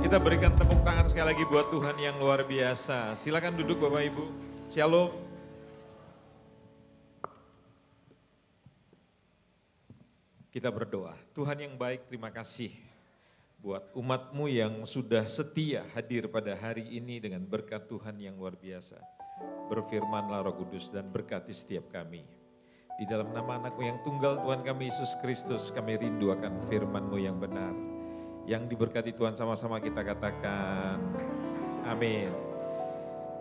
Kita berikan tepuk tangan sekali lagi buat Tuhan yang luar biasa. Silakan duduk Bapak Ibu. Shalom. Kita berdoa. Tuhan yang baik, terima kasih buat umat-Mu yang sudah setia hadir pada hari ini dengan berkat Tuhan yang luar biasa. Berfirmanlah Roh Kudus dan berkati setiap kami. Di dalam nama anak-Mu yang tunggal Tuhan kami Yesus Kristus, kami rindu akan firman-Mu yang benar. Yang diberkati Tuhan sama-sama kita katakan amin.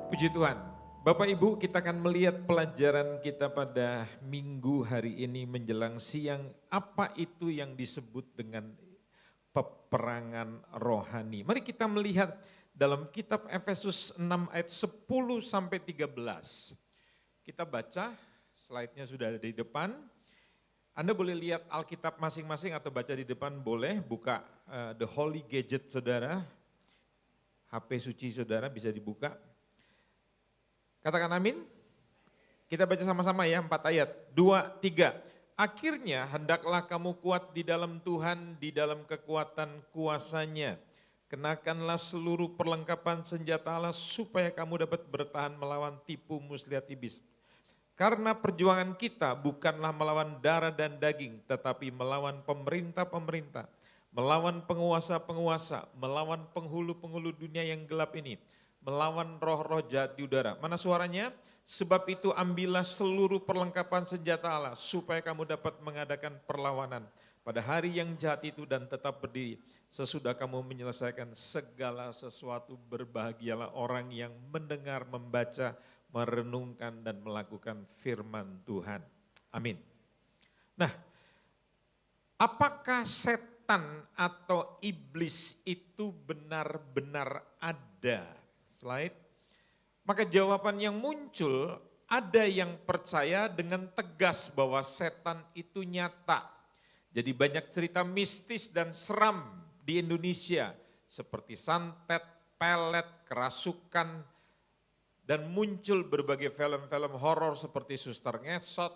Puji Tuhan. Bapak Ibu, kita akan melihat pelajaran kita pada minggu hari ini menjelang siang. Apa itu yang disebut dengan peperangan rohani? Mari kita melihat dalam kitab Efesus 6 ayat 10 sampai 13. Kita baca, slide-nya sudah ada di depan. Anda boleh lihat Alkitab masing-masing atau baca di depan boleh, buka The Holy Gadget saudara, HP suci saudara bisa dibuka. Katakan amin. Kita baca sama-sama ya, 4 ayat, 2, 3. Akhirnya hendaklah kamu kuat di dalam Tuhan, di dalam kekuatan kuasa-Nya. Kenakanlah seluruh perlengkapan senjata Allah supaya kamu dapat bertahan melawan tipu muslihat iblis. Karena perjuangan kita bukanlah melawan darah dan daging, tetapi melawan pemerintah-pemerintah, melawan penguasa-penguasa, melawan penghulu-penghulu dunia yang gelap ini, melawan roh-roh jahat di udara. Mana suaranya? Sebab itu ambillah seluruh perlengkapan senjata Allah, supaya kamu dapat mengadakan perlawanan pada hari yang jahat itu dan tetap berdiri. Sesudah kamu menyelesaikan segala sesuatu, berbahagialah orang yang mendengar, membaca, merenungkan dan melakukan firman Tuhan. Amin. Nah, apakah setan atau iblis itu benar-benar ada? Slide. Maka jawaban yang muncul, ada yang percaya dengan tegas bahwa setan itu nyata. Jadi banyak cerita mistis dan seram di Indonesia seperti santet, pelet, kerasukan, dan muncul berbagai film-film horor seperti Suster Ngesot,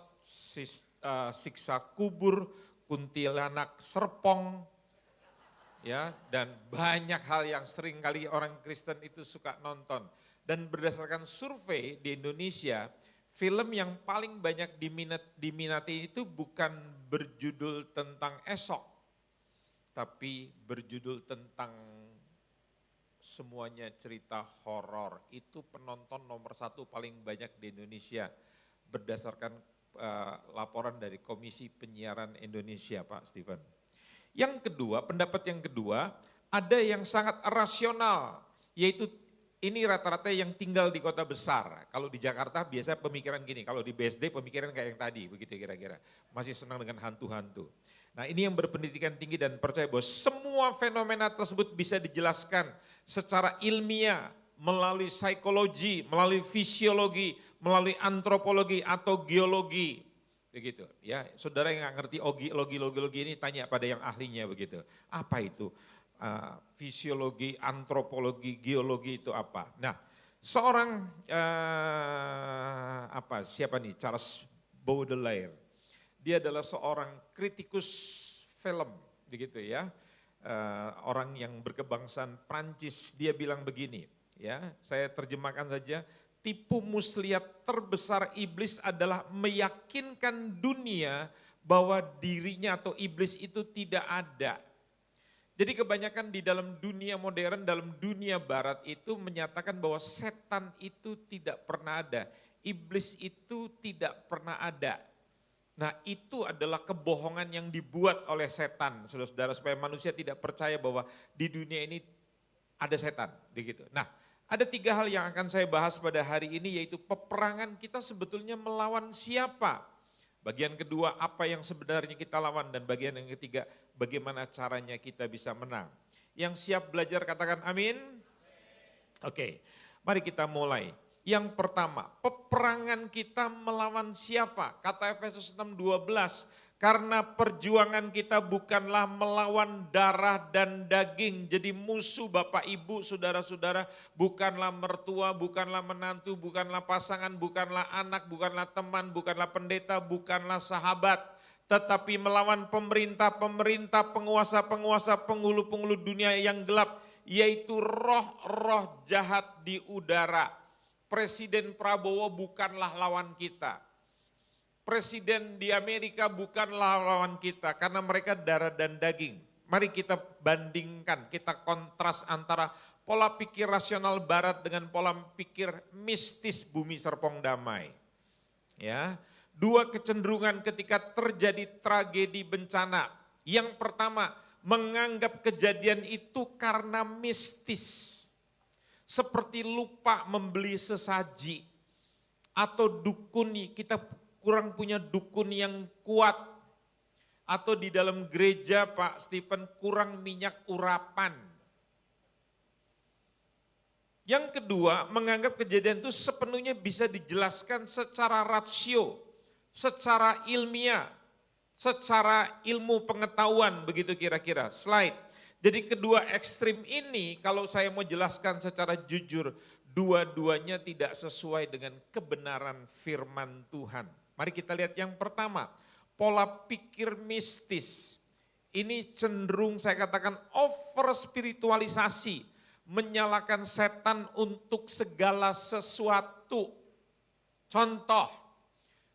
Siksa Kubur, Kuntilanak Serpong, ya, dan banyak hal yang sering kali orang Kristen itu suka nonton. Dan berdasarkan survei di Indonesia, film yang paling banyak diminati itu bukan berjudul tentang esok, tapi berjudul tentang semuanya cerita horor. Itu penonton nomor 1 paling banyak di Indonesia berdasarkan laporan dari Komisi Penyiaran Indonesia, Pak Steven. Yang kedua, pendapat yang kedua, ada yang sangat rasional, yaitu ini rata-rata yang tinggal di kota besar. Kalau di Jakarta biasa pemikiran gini, kalau di BSD pemikiran kayak yang tadi, begitu kira-kira. Masih senang dengan hantu-hantu. Nah, ini yang berpendidikan tinggi dan percaya bahwa semua fenomena tersebut bisa dijelaskan secara ilmiah, melalui psikologi, melalui fisiologi, melalui antropologi atau geologi. Begitu ya, saudara yang nggak ngerti logi ini tanya pada yang ahlinya begitu. Apa itu? Fisiologi, antropologi, geologi itu apa? Nah, seorang siapa nih? Charles Baudelaire. Dia adalah seorang kritikus film, begitu ya. Orang yang berkebangsaan Prancis, dia bilang begini, ya. Saya terjemahkan saja. Tipu muslihat terbesar iblis adalah meyakinkan dunia bahwa dirinya atau iblis itu tidak ada. Jadi kebanyakan di dalam dunia modern, dalam dunia barat itu menyatakan bahwa setan itu tidak pernah ada. Iblis itu tidak pernah ada. Nah, itu adalah kebohongan yang dibuat oleh setan, saudara-saudara, supaya manusia tidak percaya bahwa di dunia ini ada setan, begitu. Nah, ada 3 hal yang akan saya bahas pada hari ini, yaitu peperangan kita sebetulnya melawan siapa. Bagian kedua, apa yang sebenarnya kita lawan, dan bagian yang ketiga, bagaimana caranya kita bisa menang. Yang siap belajar katakan amin. Oke, mari kita mulai. Yang pertama, peperangan kita melawan siapa? Kata Efesus 6:12, karena perjuangan kita bukanlah melawan darah dan daging. Jadi musuh Bapak Ibu, saudara-saudara, bukanlah mertua, bukanlah menantu, bukanlah pasangan, bukanlah anak, bukanlah teman, bukanlah pendeta, bukanlah sahabat. Tetapi melawan pemerintah-pemerintah, penguasa-penguasa, penghulu-penghulu dunia yang gelap, yaitu roh-roh jahat di udara. Presiden Prabowo bukanlah lawan kita. Presiden di Amerika bukanlah lawan kita karena mereka darah dan daging. Mari kita bandingkan, kita kontras antara pola pikir rasional barat dengan pola pikir mistis bumi serpong damai. Ya, dua kecenderungan ketika terjadi tragedi bencana. Yang pertama, menganggap kejadian itu karena mistis. Seperti lupa membeli sesaji atau dukun, kita kurang punya dukun yang kuat. Atau di dalam gereja Pak Stephen kurang minyak urapan. Yang kedua, menganggap kejadian itu sepenuhnya bisa dijelaskan secara rasio, secara ilmiah, secara ilmu pengetahuan, begitu kira-kira. Slide. Jadi kedua ekstrim ini kalau saya mau jelaskan secara jujur, dua-duanya tidak sesuai dengan kebenaran firman Tuhan. Mari kita lihat yang pertama, pola pikir mistis. Ini cenderung saya katakan over spiritualisasi, menyalakan setan untuk segala sesuatu. Contoh,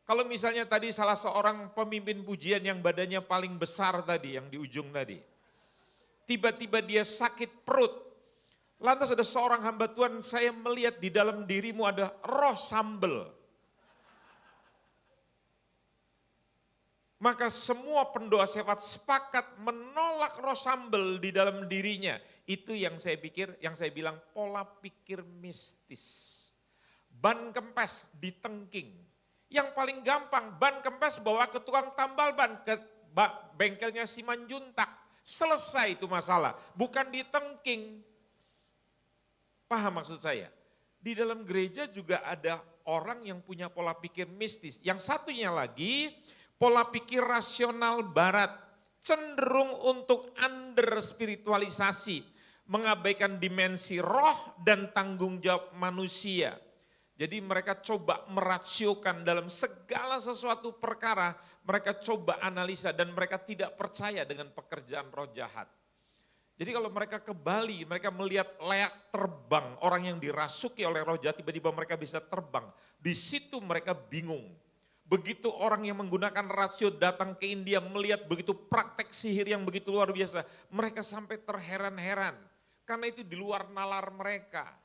kalau misalnya tadi salah seorang pemimpin pujian yang badannya paling besar tadi, yang di ujung tadi. Tiba-tiba dia sakit perut. Lantas ada seorang hamba Tuhan, saya melihat di dalam dirimu ada roh sambel. Maka semua pendoa syafaat sepakat menolak roh sambel di dalam dirinya. Itu yang saya pikir, yang saya bilang pola pikir mistis. Ban kempes ditengking. Yang paling gampang, ban kempes bawa ke tukang tambal ban, ke bengkelnya Simanjuntak. Selesai itu masalah, bukan ditengking. Paham maksud saya? Di dalam gereja juga ada orang yang punya pola pikir mistis. Yang satunya lagi, pola pikir rasional barat. Cenderung untuk under spiritualisasi. Mengabaikan dimensi roh dan tanggung jawab manusia. Jadi mereka coba merasiokan dalam segala sesuatu perkara, mereka coba analisa dan mereka tidak percaya dengan pekerjaan roh jahat. Jadi kalau mereka ke Bali, mereka melihat layak terbang, orang yang dirasuki oleh roh jahat, tiba-tiba mereka bisa terbang. Di situ mereka bingung. Begitu orang yang menggunakan rasio datang ke India melihat begitu praktek sihir yang begitu luar biasa, mereka sampai terheran-heran. Karena itu di luar nalar mereka.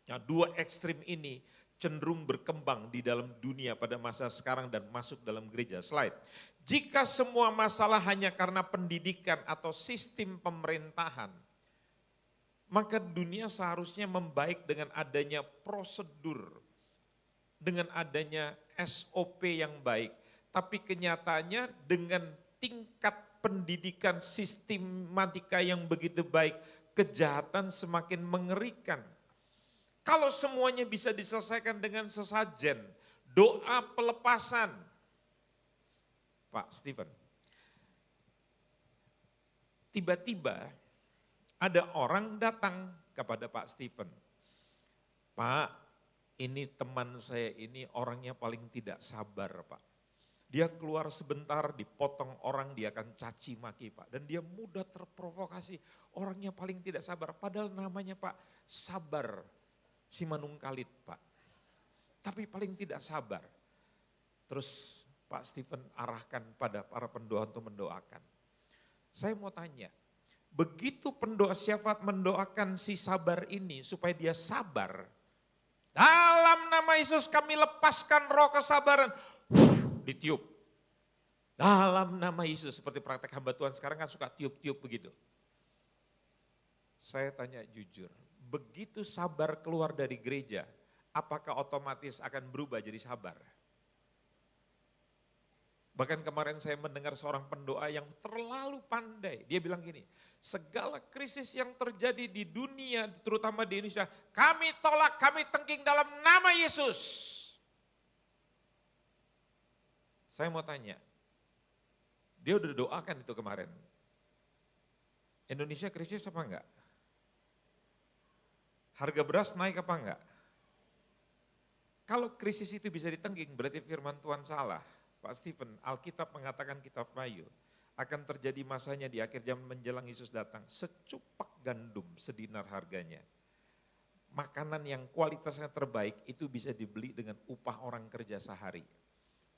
Nah, dua ekstrim ini cenderung berkembang di dalam dunia pada masa sekarang dan masuk dalam gereja. Slide. Jika semua masalah hanya karena pendidikan atau sistem pemerintahan, maka dunia seharusnya membaik dengan adanya prosedur, dengan adanya SOP yang baik. Tapi kenyataannya dengan tingkat pendidikan sistematika yang begitu baik, kejahatan semakin mengerikan. Kalau semuanya bisa diselesaikan dengan sesajen, doa pelepasan. Pak Stephen, tiba-tiba ada orang datang kepada Pak Stephen. Pak, ini teman saya ini orangnya paling tidak sabar Pak. Dia keluar sebentar dipotong orang dia akan caci maki Pak. Dan dia mudah terprovokasi, orangnya paling tidak sabar. Padahal namanya Pak sabar. Simanungkalit Pak, tapi paling tidak sabar. Terus Pak Stephen arahkan pada para pendoa untuk mendoakan. Saya mau tanya, begitu pendoa syafaat mendoakan si sabar ini supaya dia sabar, dalam nama Yesus kami lepaskan roh kesabaran, ditiup. Dalam nama Yesus, seperti praktek hamba Tuhan sekarang kan suka tiup-tiup begitu. Saya tanya jujur, begitu sabar keluar dari gereja, apakah otomatis akan berubah jadi sabar? Bahkan kemarin saya mendengar seorang pendoa yang terlalu pandai. Dia bilang gini, segala krisis yang terjadi di dunia, terutama di Indonesia, kami tolak, kami tengking dalam nama Yesus. Saya mau tanya, dia udah doakan itu kemarin. Indonesia krisis apa enggak? Harga beras naik apa enggak? Kalau krisis itu bisa ditengking berarti firman Tuhan salah. Pak Stephen, Alkitab mengatakan kitab Wahyu, akan terjadi masanya di akhir zaman menjelang Yesus datang. Secupak gandum sedinar harganya. Makanan yang kualitasnya terbaik itu bisa dibeli dengan upah orang kerja sehari.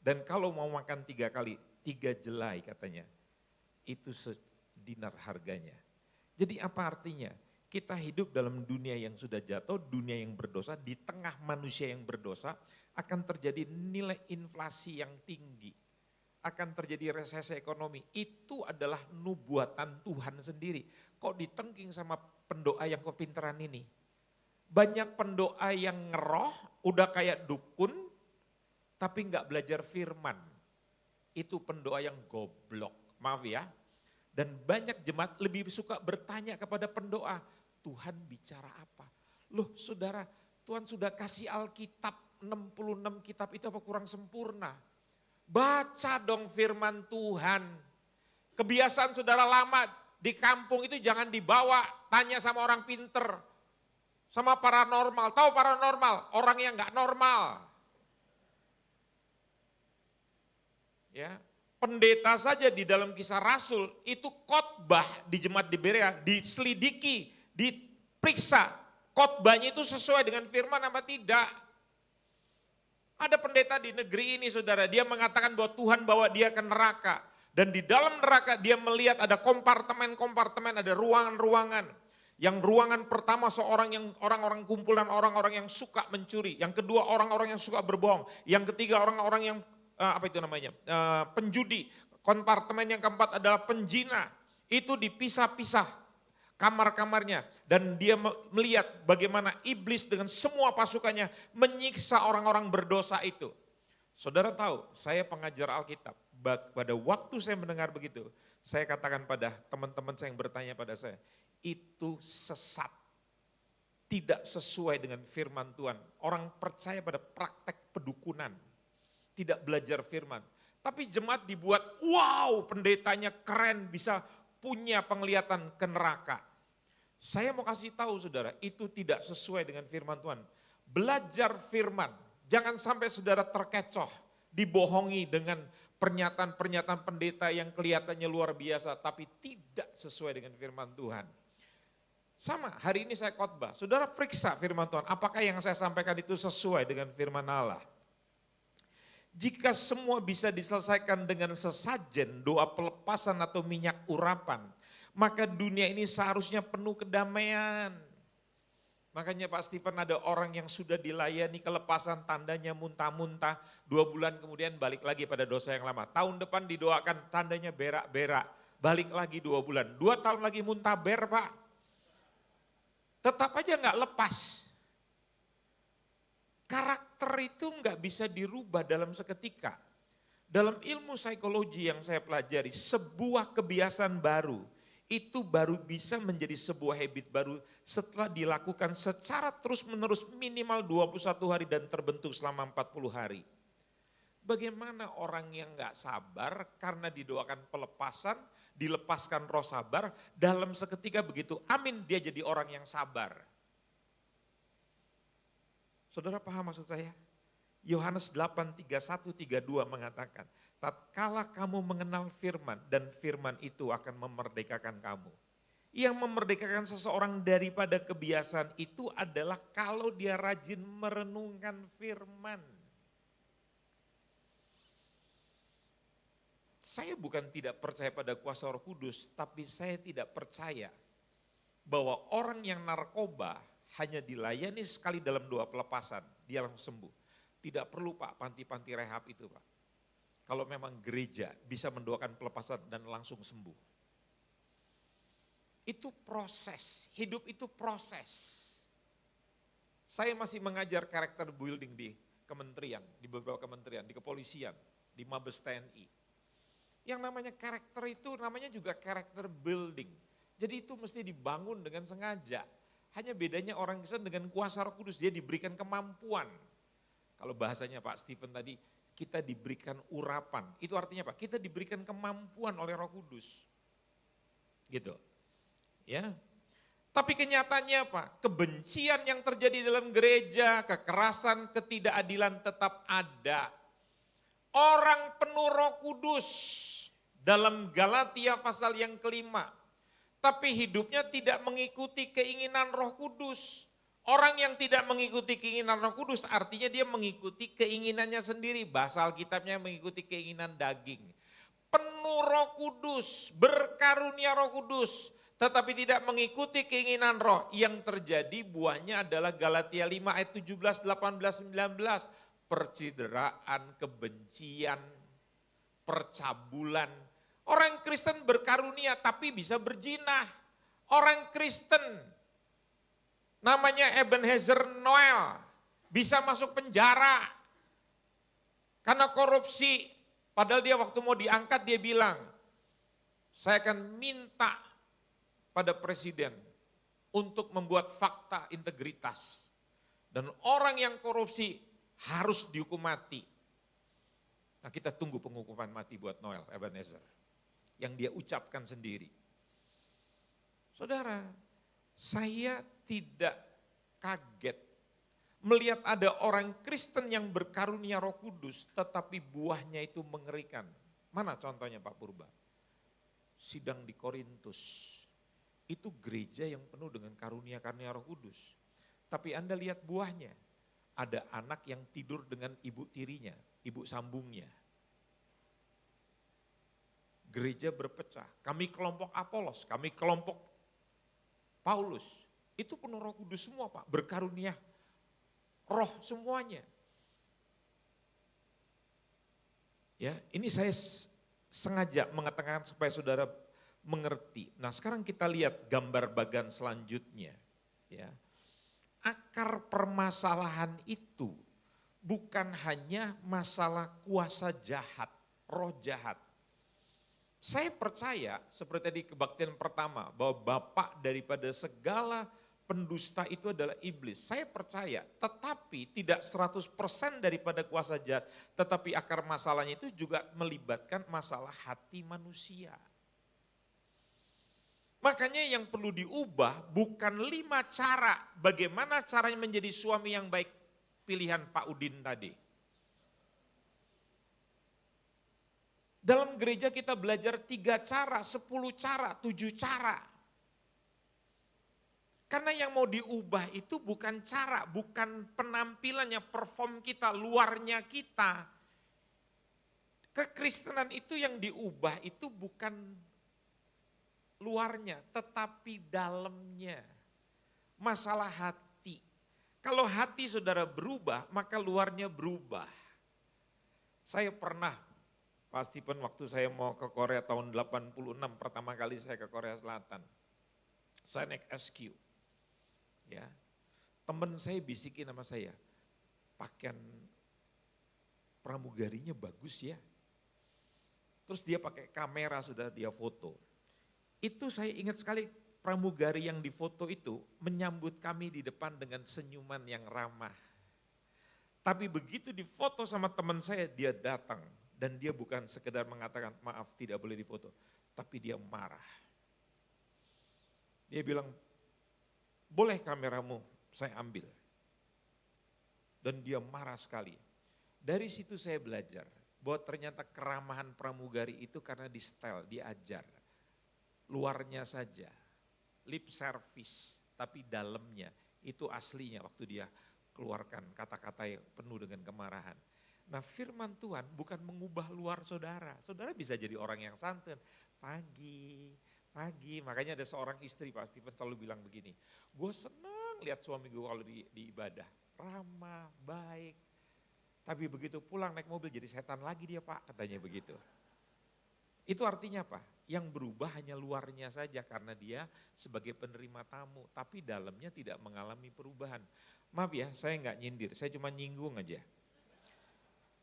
Dan kalau mau makan 3 kali, 3 jelai katanya, itu sedinar harganya. Jadi apa artinya? Kita hidup dalam dunia yang sudah jatuh, dunia yang berdosa, di tengah manusia yang berdosa, akan terjadi nilai inflasi yang tinggi. Akan terjadi resesi ekonomi. Itu adalah nubuatan Tuhan sendiri. Kok ditengking sama pendoa yang kepintaran ini? Banyak pendoa yang ngeroh, udah kayak dukun, tapi nggak belajar firman. Itu pendoa yang goblok, maaf ya. Dan banyak jemaat lebih suka bertanya kepada pendoa, Tuhan bicara apa? Loh saudara, Tuhan sudah kasih Alkitab, 66 kitab itu apa kurang sempurna? Baca dong firman Tuhan. Kebiasaan saudara lama di kampung itu jangan dibawa, tanya sama orang pinter. Sama paranormal, tahu paranormal? Orang yang gak normal. Ya, pendeta saja di dalam Kisah Rasul itu khotbah di jemaat di Berea, diselidiki, diperiksa khotbahnya itu sesuai dengan firman apa tidak. Ada pendeta di negeri ini saudara, dia mengatakan bahwa Tuhan bawa dia ke neraka. Dan di dalam neraka dia melihat ada kompartemen-kompartemen, ada ruangan-ruangan. Yang ruangan pertama orang-orang kumpulan orang-orang yang suka mencuri. Yang kedua orang-orang yang suka berbohong. Yang ketiga orang-orang yang penjudi. Kompartemen yang keempat adalah penjina. Itu dipisah-pisah kamar-kamarnya. Dan dia melihat bagaimana iblis dengan semua pasukannya menyiksa orang-orang berdosa itu. Saudara tahu, saya pengajar Alkitab. Pada waktu saya mendengar begitu, saya katakan pada teman-teman saya yang bertanya pada saya, itu sesat. Tidak sesuai dengan firman Tuhan. Orang percaya pada praktek pedukunan. Tidak belajar firman. Tapi jemaat dibuat, wow pendetanya keren bisa punya penglihatan ke neraka. Saya mau kasih tahu saudara, itu tidak sesuai dengan firman Tuhan. Belajar firman, jangan sampai saudara terkecoh, dibohongi dengan pernyataan-pernyataan pendeta yang kelihatannya luar biasa, tapi tidak sesuai dengan firman Tuhan. Sama, hari ini saya khotbah, saudara periksa firman Tuhan, apakah yang saya sampaikan itu sesuai dengan firman Allah. Jika semua bisa diselesaikan dengan sesajen, doa pelepasan atau minyak urapan, maka dunia ini seharusnya penuh kedamaian. Makanya Pak Stephen ada orang yang sudah dilayani kelepasan tandanya muntah-muntah, 2 bulan kemudian balik lagi pada dosa yang lama. Tahun depan didoakan tandanya berak-berak, balik lagi 2 bulan. 2 tahun lagi muntah ber Pak. Tetap aja nggak lepas. Karakter itu nggak bisa dirubah dalam seketika. Dalam ilmu psikologi yang saya pelajari, sebuah kebiasaan baru, itu baru bisa menjadi sebuah habit baru setelah dilakukan secara terus-menerus minimal 21 hari dan terbentuk selama 40 hari. Bagaimana orang yang gak sabar karena didoakan pelepasan, dilepaskan roh sabar, dalam seketika begitu amin dia jadi orang yang sabar. Saudara paham maksud saya? Yohanes 8:31-32 mengatakan, tatkala kamu mengenal firman dan firman itu akan memerdekakan kamu. Yang memerdekakan seseorang daripada kebiasaan itu adalah kalau dia rajin merenungkan firman. Saya bukan tidak percaya pada kuasa Roh Kudus, tapi saya tidak percaya bahwa orang yang narkoba hanya dilayani sekali dalam doa pelepasan, dia langsung sembuh. Tidak perlu Pak, panti-panti rehab itu Pak. Kalau memang gereja bisa mendoakan pelepasan dan langsung sembuh. Itu proses, hidup itu proses. Saya masih mengajar karakter building di kementerian, di beberapa kementerian, di kepolisian, di Mabes TNI. Yang namanya karakter itu namanya juga karakter building. Jadi itu mesti dibangun dengan sengaja. Hanya bedanya orang Kristen dengan kuasa Roh Kudus, dia diberikan kemampuan. Kalau bahasanya Pak Stephen tadi, kita diberikan urapan. Itu artinya apa? Kita diberikan kemampuan oleh Roh Kudus. Gitu. Ya. Tapi kenyataannya apa? Kebencian yang terjadi dalam gereja, kekerasan, ketidakadilan tetap ada. Orang penuh Roh Kudus dalam Galatia pasal yang kelima. Tapi hidupnya tidak mengikuti keinginan Roh Kudus. Orang yang tidak mengikuti keinginan Roh Kudus artinya dia mengikuti keinginannya sendiri. Bahasa Alkitabnya mengikuti keinginan daging. Penuh Roh Kudus, berkarunia Roh Kudus, tetapi tidak mengikuti keinginan roh. Yang terjadi buahnya adalah Galatia 5 ayat 17, 18, 19. Percideraan, kebencian, percabulan. Orang Kristen berkarunia tapi bisa berzinah. Orang Kristen namanya Ebenezer Noel bisa masuk penjara karena korupsi. Padahal dia waktu mau diangkat dia bilang, saya akan minta pada presiden untuk membuat fakta integritas. Dan orang yang korupsi harus dihukum mati. Nah kita tunggu penghukuman mati buat Noel Ebenezer. Yang dia ucapkan sendiri. Saudara, saya tidak kaget melihat ada orang Kristen yang berkarunia Roh Kudus tetapi buahnya itu mengerikan. Mana contohnya Pak Purba? Sidang di Korintus. Itu gereja yang penuh dengan karunia-karunia Roh Kudus. Tapi Anda lihat buahnya. Ada anak yang tidur dengan ibu tirinya, ibu sambungnya. Gereja berpecah. Kami kelompok Apolos, kami kelompok Paulus. Itu penuh Roh Kudus semua Pak, berkarunia roh semuanya. Ya, ini saya sengaja mengatakan supaya saudara mengerti. Nah, sekarang kita lihat gambar bagan selanjutnya, ya. Akar permasalahan itu bukan hanya masalah kuasa jahat, roh jahat. Saya percaya seperti tadi kebaktian pertama bahwa bapak daripada segala pendusta itu adalah iblis. Saya percaya, tetapi tidak 100% daripada kuasa jahat, tetapi akar masalahnya itu juga melibatkan masalah hati manusia. Makanya yang perlu diubah bukan 5 cara bagaimana caranya menjadi suami yang baik pilihan Pak Udin tadi. Dalam gereja kita belajar 3 cara, 10 cara, 7 cara. Karena yang mau diubah itu bukan cara, bukan penampilannya, perform kita, luarnya kita. Kekristenan itu yang diubah itu bukan luarnya, tetapi dalamnya. Masalah hati. Kalau hati saudara berubah, maka luarnya berubah. Saya pernah, Pak Stephen waktu saya mau ke Korea tahun 86, pertama kali saya ke Korea Selatan. Saya naik SQ. Ya, teman saya bisikin sama saya, pakaian pramugarinya bagus ya. Terus dia pakai kamera sudah dia foto. Itu saya ingat sekali pramugari yang difoto itu menyambut kami di depan dengan senyuman yang ramah. Tapi begitu difoto sama teman saya dia datang dan dia bukan sekedar mengatakan maaf tidak boleh difoto. Tapi dia marah. Dia bilang, boleh kameramu saya ambil. Dan dia marah sekali. Dari situ saya belajar bahwa ternyata keramahan pramugari itu karena di style, diajar. Luarnya saja, lip service, tapi dalamnya itu aslinya waktu dia keluarkan kata-kata yang penuh dengan kemarahan. Nah firman Tuhan bukan mengubah luar saudara. Saudara bisa jadi orang yang santun. Pagi, makanya ada seorang istri Pak Stephen selalu bilang begini. Gue senang lihat suami gue kalau di ibadah. Ramah, baik. Tapi begitu pulang naik mobil jadi setan lagi dia Pak, katanya begitu. Itu artinya apa? Yang berubah hanya luarnya saja karena dia sebagai penerima tamu. Tapi dalamnya tidak mengalami perubahan. Maaf ya, saya nggak nyindir, saya cuma nyinggung aja.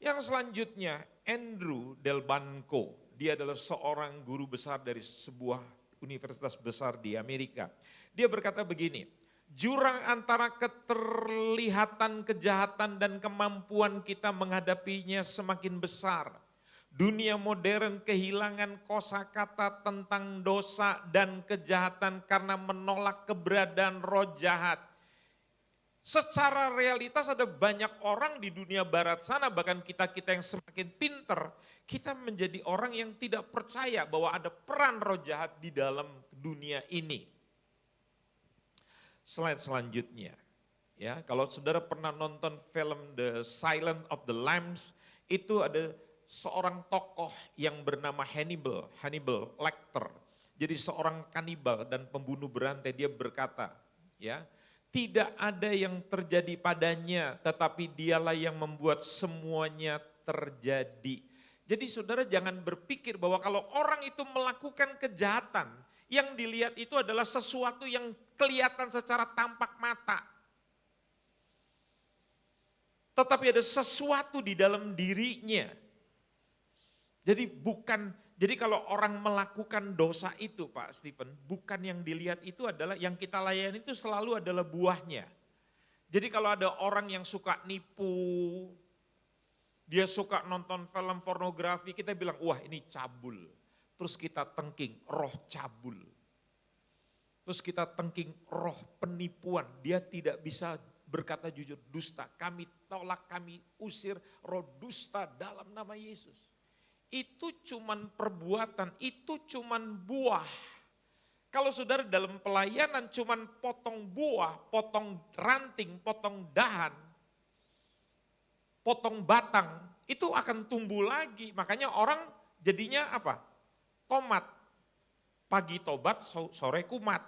Yang selanjutnya, Andrew Delbanco. Dia adalah seorang guru besar dari sebuah universitas besar di Amerika. Dia berkata begini, jurang antara keterlihatan kejahatan dan kemampuan kita menghadapinya semakin besar. Dunia modern kehilangan kosakata tentang dosa dan kejahatan karena menolak keberadaan roh jahat. Secara realitas ada banyak orang di dunia barat sana, bahkan kita-kita yang semakin pinter, kita menjadi orang yang tidak percaya bahwa ada peran roh jahat di dalam dunia ini. Slide selanjutnya. Ya, kalau saudara pernah nonton film The Silence of the Lambs, itu ada seorang tokoh yang bernama Hannibal Lecter. Jadi seorang kanibal dan pembunuh berantai, dia berkata, ya, tidak ada yang terjadi padanya, tetapi dialah yang membuat semuanya terjadi. Jadi saudara jangan berpikir bahwa kalau orang itu melakukan kejahatan, yang dilihat itu adalah sesuatu yang kelihatan secara tampak mata. Tetapi ada sesuatu di dalam dirinya. Jadi kalau orang melakukan dosa itu Pak Stephen, bukan yang dilihat itu adalah, yang kita layani itu selalu adalah buahnya. Jadi kalau ada orang yang suka nipu, dia suka nonton film pornografi, kita bilang wah ini cabul. Terus kita tengking roh cabul. Terus kita tengking roh penipuan, dia tidak bisa berkata jujur, dusta. Kami tolak, kami usir roh dusta dalam nama Yesus. Itu cuman perbuatan, itu cuman buah. Kalau saudara dalam pelayanan cuman potong buah, potong ranting, potong dahan, potong batang, itu akan tumbuh lagi. Makanya orang jadinya apa? Tomat. Pagi tobat, sore kumat.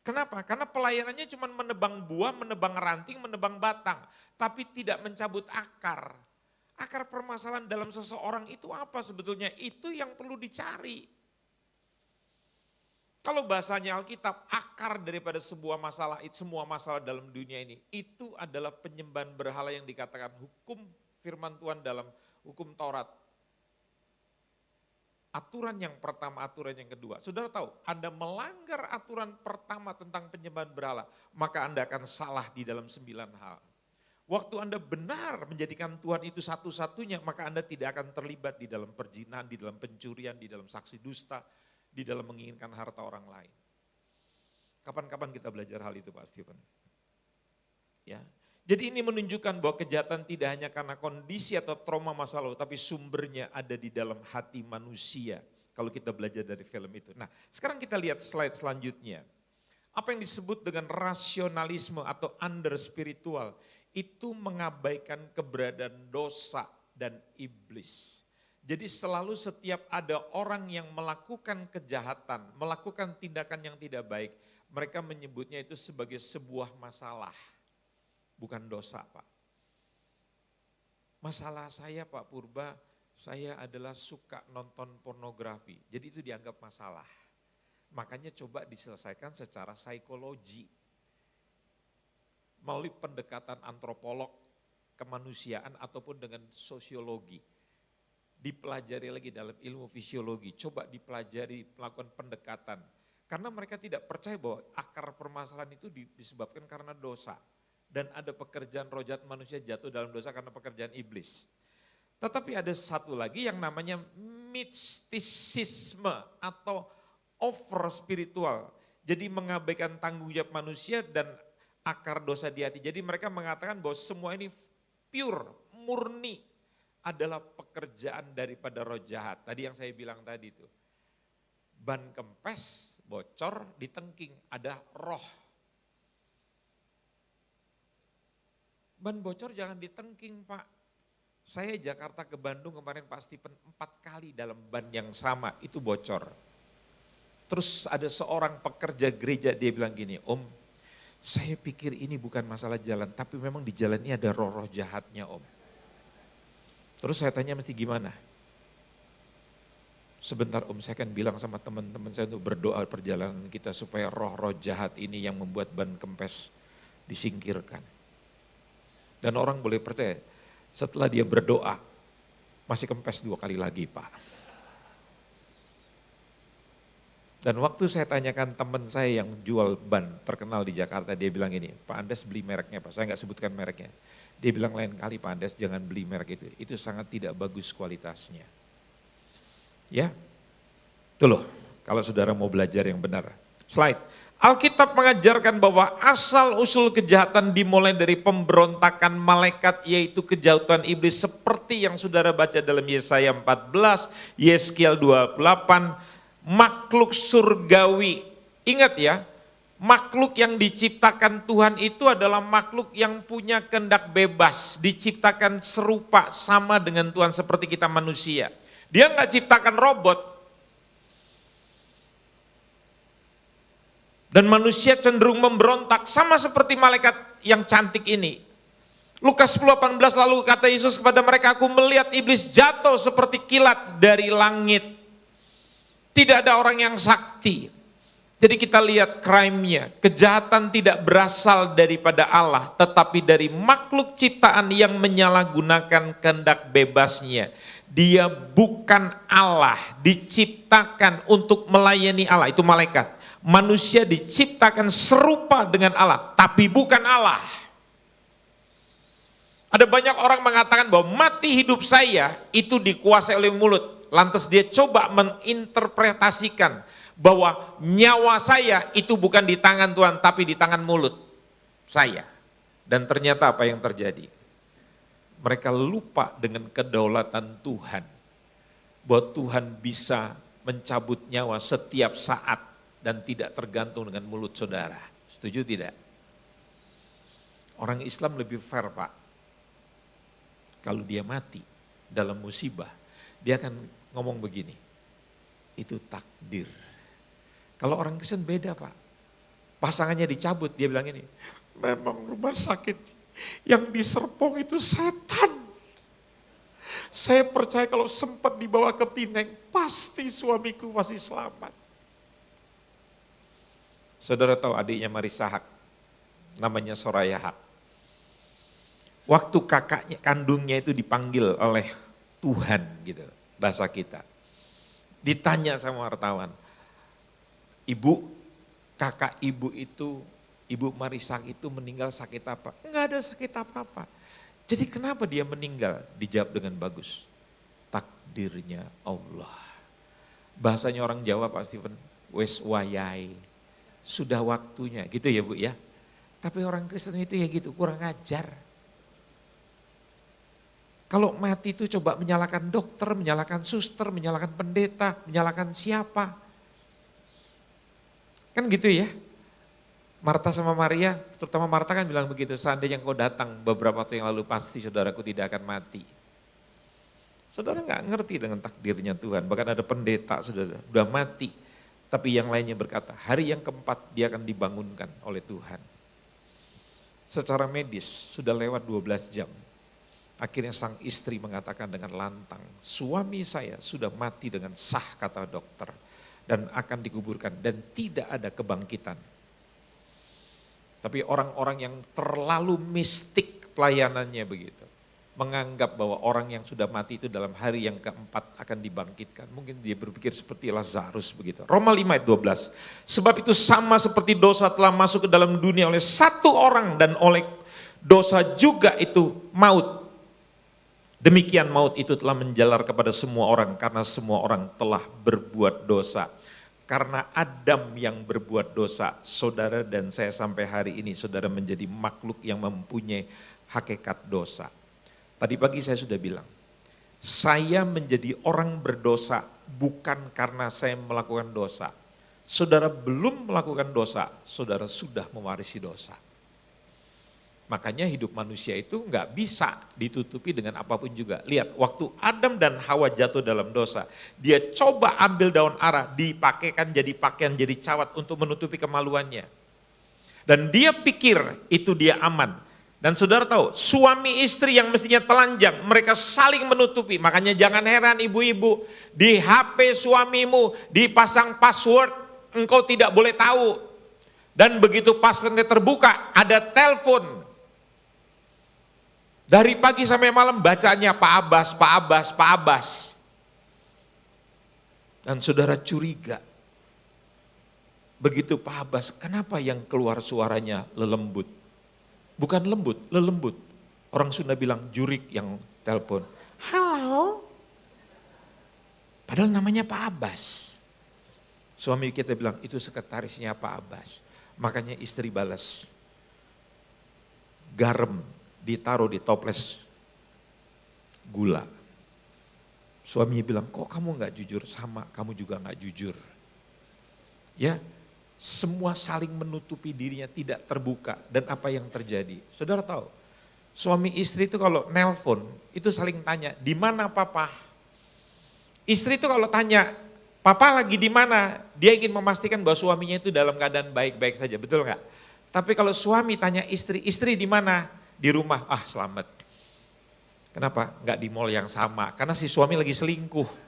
Kenapa? Karena pelayanannya cuma menebang buah, menebang ranting, menebang batang. Tapi tidak mencabut akar. Akar permasalahan dalam seseorang itu apa sebetulnya? Itu yang perlu dicari. Kalau bahasanya Alkitab, akar daripada semua masalah dalam dunia ini, itu adalah penyembahan berhala yang dikatakan hukum firman Tuhan dalam hukum Taurat. Aturan yang pertama, aturan yang kedua. Saudara tahu, Anda melanggar aturan pertama tentang penyembahan berhala, maka Anda akan salah di dalam 9 hal. Waktu Anda benar menjadikan Tuhan itu satu-satunya, maka Anda tidak akan terlibat di dalam perzinahan, di dalam pencurian, di dalam saksi dusta, di dalam menginginkan harta orang lain. Kapan-kapan kita belajar hal itu Pak Stephen? Ya. Jadi ini menunjukkan bahwa kejahatan tidak hanya karena kondisi atau trauma masa lalu, tapi sumbernya ada di dalam hati manusia. Kalau kita belajar dari film itu. Nah sekarang kita lihat slide selanjutnya. Apa yang disebut dengan rasionalisme atau under spiritual, itu mengabaikan keberadaan dosa dan iblis. Jadi selalu setiap ada orang yang melakukan kejahatan, melakukan tindakan yang tidak baik, mereka menyebutnya itu sebagai sebuah masalah, bukan dosa Pak. Masalah saya Pak Purba, saya adalah suka nonton pornografi, jadi itu dianggap masalah. Makanya coba diselesaikan secara psikologi. Melalui pendekatan antropolog, kemanusiaan ataupun dengan sosiologi. Dipelajari lagi dalam ilmu fisiologi, coba dipelajari, melakukan pendekatan. Karena mereka tidak percaya bahwa akar permasalahan itu disebabkan karena dosa. Dan ada pekerjaan roh jahat manusia jatuh dalam dosa karena pekerjaan iblis. Tetapi ada satu lagi yang namanya mistisisme atau over spiritual. Jadi mengabaikan tanggung jawab manusia dan akar dosa di hati. Jadi mereka mengatakan bahwa semua ini pure, murni adalah pekerjaan daripada roh jahat. Tadi yang saya bilang tadi itu. Ban kempes bocor di tengking, ada roh. Ban bocor jangan di tengking Pak. Saya Jakarta ke Bandung kemarin Pak Stephen 4 kali dalam ban yang sama itu bocor. Terus ada seorang pekerja gereja dia bilang gini, Om, saya pikir ini bukan masalah jalan, tapi memang di jalan ini ada roh-roh jahatnya Om. Terus saya tanya mesti gimana? Sebentar Om, saya akan bilang sama teman-teman saya untuk berdoa perjalanan kita supaya roh-roh jahat ini yang membuat ban kempes disingkirkan. Dan orang boleh percaya, setelah dia berdoa, masih kempes 2 kali lagi Pak. Dan waktu saya tanyakan teman saya yang jual ban terkenal di Jakarta, dia bilang gini, Pak Andes beli mereknya Pak, saya nggak sebutkan mereknya. Dia bilang lain kali Pak Andes jangan beli merek itu sangat tidak bagus kualitasnya. Ya, itu loh kalau saudara mau belajar yang benar. Slide, Alkitab mengajarkan bahwa asal usul kejahatan dimulai dari pemberontakan malaikat, yaitu kejahatan iblis, seperti yang saudara baca dalam Yesaya 14, Yeskiel 28, makhluk surgawi. Ingat ya, makhluk yang diciptakan Tuhan itu adalah makhluk yang punya kehendak bebas, diciptakan serupa sama dengan Tuhan seperti kita manusia. Dia nggak ciptakan robot. Dan manusia cenderung memberontak sama seperti malaikat yang cantik ini. Lukas 10:18 lalu kata Yesus kepada mereka, aku melihat iblis jatuh seperti kilat dari langit. Tidak ada orang yang sakti. Jadi kita lihat crime-nya, kejahatan tidak berasal daripada Allah, tetapi dari makhluk ciptaan yang menyalahgunakan kehendak bebasnya. Dia bukan Allah, diciptakan untuk melayani Allah, itu malaikat. Manusia diciptakan serupa dengan Allah, tapi bukan Allah. Ada banyak orang mengatakan bahwa mati hidup saya itu dikuasai oleh mulut. Lantas dia coba menginterpretasikan bahwa nyawa saya itu bukan di tangan Tuhan, tapi di tangan mulut saya. Dan ternyata apa yang terjadi? Mereka lupa dengan kedaulatan Tuhan. Bahwa Tuhan bisa mencabut nyawa setiap saat dan tidak tergantung dengan mulut saudara. Setuju tidak? Orang Islam lebih fair, Pak. Kalau dia mati dalam musibah, dia akan ngomong begini, itu takdir. Kalau orang Kristen beda, Pak. Pasangannya dicabut, dia bilang ini, memang rumah sakit yang di Serpong itu setan. Saya percaya kalau sempat dibawa ke Pineng, pasti suamiku masih selamat. Saudara tahu adiknya Marisa Haq, namanya Soraya Haq. Waktu kakaknya kandungnya itu dipanggil oleh Tuhan gitu, bahasa kita. Ditanya sama wartawan, ibu, kakak ibu itu, ibu Marisa Haq itu meninggal sakit apa? Enggak ada sakit apa-apa. Jadi kenapa dia meninggal? Dijawab dengan bagus, takdirnya Allah. Bahasanya orang Jawa Pak Steven, wes wayai. Sudah waktunya, gitu ya Bu ya. Tapi orang Kristen itu ya gitu, kurang ajar. Kalau mati itu coba menyalahkan dokter, menyalahkan suster, menyalahkan pendeta, menyalahkan siapa. Kan gitu ya. Marta sama Maria, terutama Marta kan bilang begitu, seandainya engkau datang beberapa waktu yang lalu pasti saudaraku tidak akan mati. Saudara nggak ngerti dengan takdirnya Tuhan, bahkan ada pendeta sudah mati. Tapi yang lainnya berkata, hari yang keempat dia akan dibangunkan oleh Tuhan. Secara medis sudah lewat 12 jam. Akhirnya sang istri mengatakan dengan lantang, suami saya sudah mati dengan sah kata dokter. Dan akan dikuburkan dan tidak ada kebangkitan. Tapi orang-orang yang terlalu mistik pelayanannya begitu. Menganggap bahwa orang yang sudah mati itu dalam hari yang keempat akan dibangkitkan. Mungkin dia berpikir seperti Lazarus begitu. Roma 5 ayat 12. Sebab itu sama seperti dosa telah masuk ke dalam dunia oleh satu orang dan oleh dosa juga itu maut. Demikian maut itu telah menjalar kepada semua orang karena semua orang telah berbuat dosa. Karena Adam yang berbuat dosa, saudara dan saya sampai hari ini saudara menjadi makhluk yang mempunyai hakikat dosa. Tadi pagi saya sudah bilang, saya menjadi orang berdosa bukan karena saya melakukan dosa. Saudara belum melakukan dosa, saudara sudah mewarisi dosa. Makanya hidup manusia itu nggak bisa ditutupi dengan apapun juga. Lihat, waktu Adam dan Hawa jatuh dalam dosa, dia coba ambil daun ara, dipakaikan jadi pakaian, jadi cawat untuk menutupi kemaluannya. Dan dia pikir itu dia aman. Dan saudara tahu, suami istri yang mestinya telanjang, mereka saling menutupi. Makanya jangan heran ibu-ibu, di HP suamimu dipasang password, engkau tidak boleh tahu. Dan begitu passwordnya terbuka, ada telepon. Dari pagi sampai malam bacanya Pak Abbas, Pak Abbas, Pak Abbas. Dan saudara curiga. Begitu Pak Abbas, kenapa yang keluar suaranya lelembut? Bukan lembut, lelembut. Orang Sunda bilang jurik yang telepon. Halo. Padahal namanya Pak Abbas. Suami kita bilang itu sekretarisnya Pak Abbas. Makanya istri balas. Garam ditaruh di toples gula. Suaminya bilang, kok kamu gak jujur? Sama, kamu juga gak jujur. Ya, semua saling menutupi dirinya, tidak terbuka. Dan apa yang terjadi? Saudara tahu, suami istri itu kalau nelpon, itu saling tanya, di mana papa? Istri itu kalau tanya, papa lagi di mana? Dia ingin memastikan bahwa suaminya itu dalam keadaan baik-baik saja, betul gak? Tapi kalau suami tanya istri di mana? Di rumah, selamat. Kenapa? Enggak di mall yang sama, karena si suami lagi selingkuh.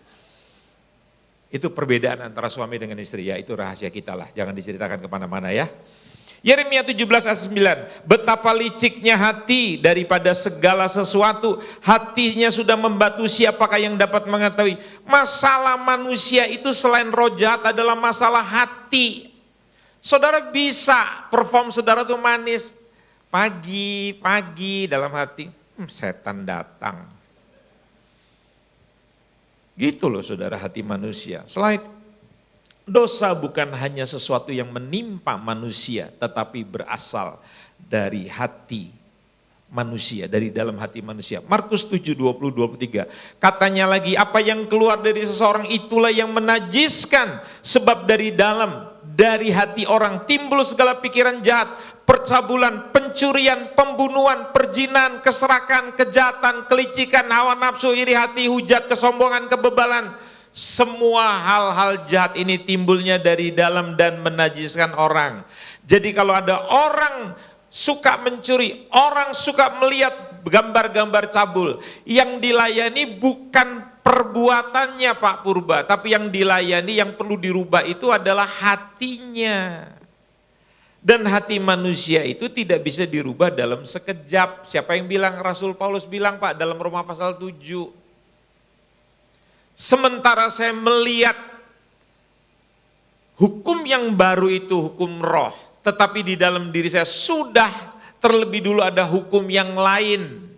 Itu perbedaan antara suami dengan istri, ya itu rahasia kita lah, jangan diceritakan kemana-mana ya. Yeremia 17 ayat 9, betapa liciknya hati daripada segala sesuatu, hatinya sudah membatu, siapakah yang dapat mengetahui. Masalah manusia itu selain roh jahat adalah masalah hati. Saudara bisa perform saudara tuh manis, pagi dalam hati, setan datang. Gitu loh saudara hati manusia. Slide. Dosa bukan hanya sesuatu yang menimpa manusia, tetapi berasal dari hati manusia, dari dalam hati manusia. Markus 7, 20, 23. Katanya lagi, apa yang keluar dari seseorang itulah yang menajiskan, sebab dari dalam, dari hati orang timbul segala pikiran jahat, percabulan, pencurian, pembunuhan, perzinahan, keserakan, kejahatan, kelicikan, hawa nafsu, iri hati, hujat, kesombongan, kebebalan. Semua hal-hal jahat ini timbulnya dari dalam dan menajiskan orang. Jadi kalau ada orang suka mencuri, orang suka melihat gambar-gambar cabul, yang dilayani bukan perbuatannya Pak Purba, tapi yang dilayani, yang perlu dirubah itu adalah hatinya. Dan hati manusia itu tidak bisa dirubah dalam sekejap. Siapa yang bilang? Rasul Paulus bilang Pak dalam Roma pasal 7. Sementara saya melihat hukum yang baru itu hukum roh, tetapi di dalam diri saya sudah terlebih dulu ada hukum yang lain.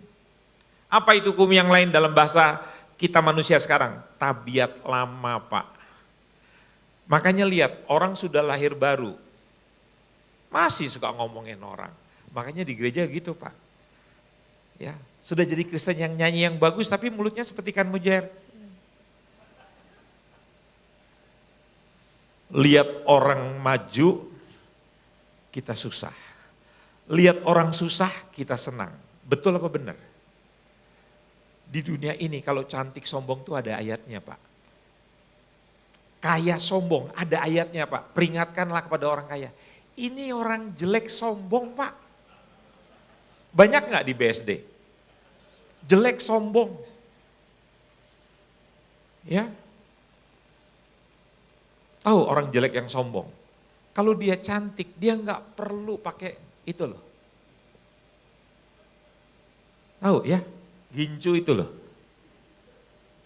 Apa itu hukum yang lain dalam bahasa kita manusia sekarang? Tabiat lama Pak. Makanya lihat orang sudah lahir baru, masih suka ngomongin orang. Makanya di gereja gitu Pak. Ya, sudah jadi Kristen yang nyanyi yang bagus tapi mulutnya seperti ikan mujair. Lihat orang maju, kita susah. Lihat orang susah, kita senang. Betul apa benar? Di dunia ini kalau cantik sombong tuh ada ayatnya Pak. Kaya sombong, ada ayatnya Pak. Peringatkanlah kepada orang kaya. Ini orang jelek sombong Pak. Banyak gak di BSD? Jelek sombong. Ya. Tahu orang jelek yang sombong, kalau dia cantik dia nggak perlu pakai itu loh. Tahu ya, gincu itu loh.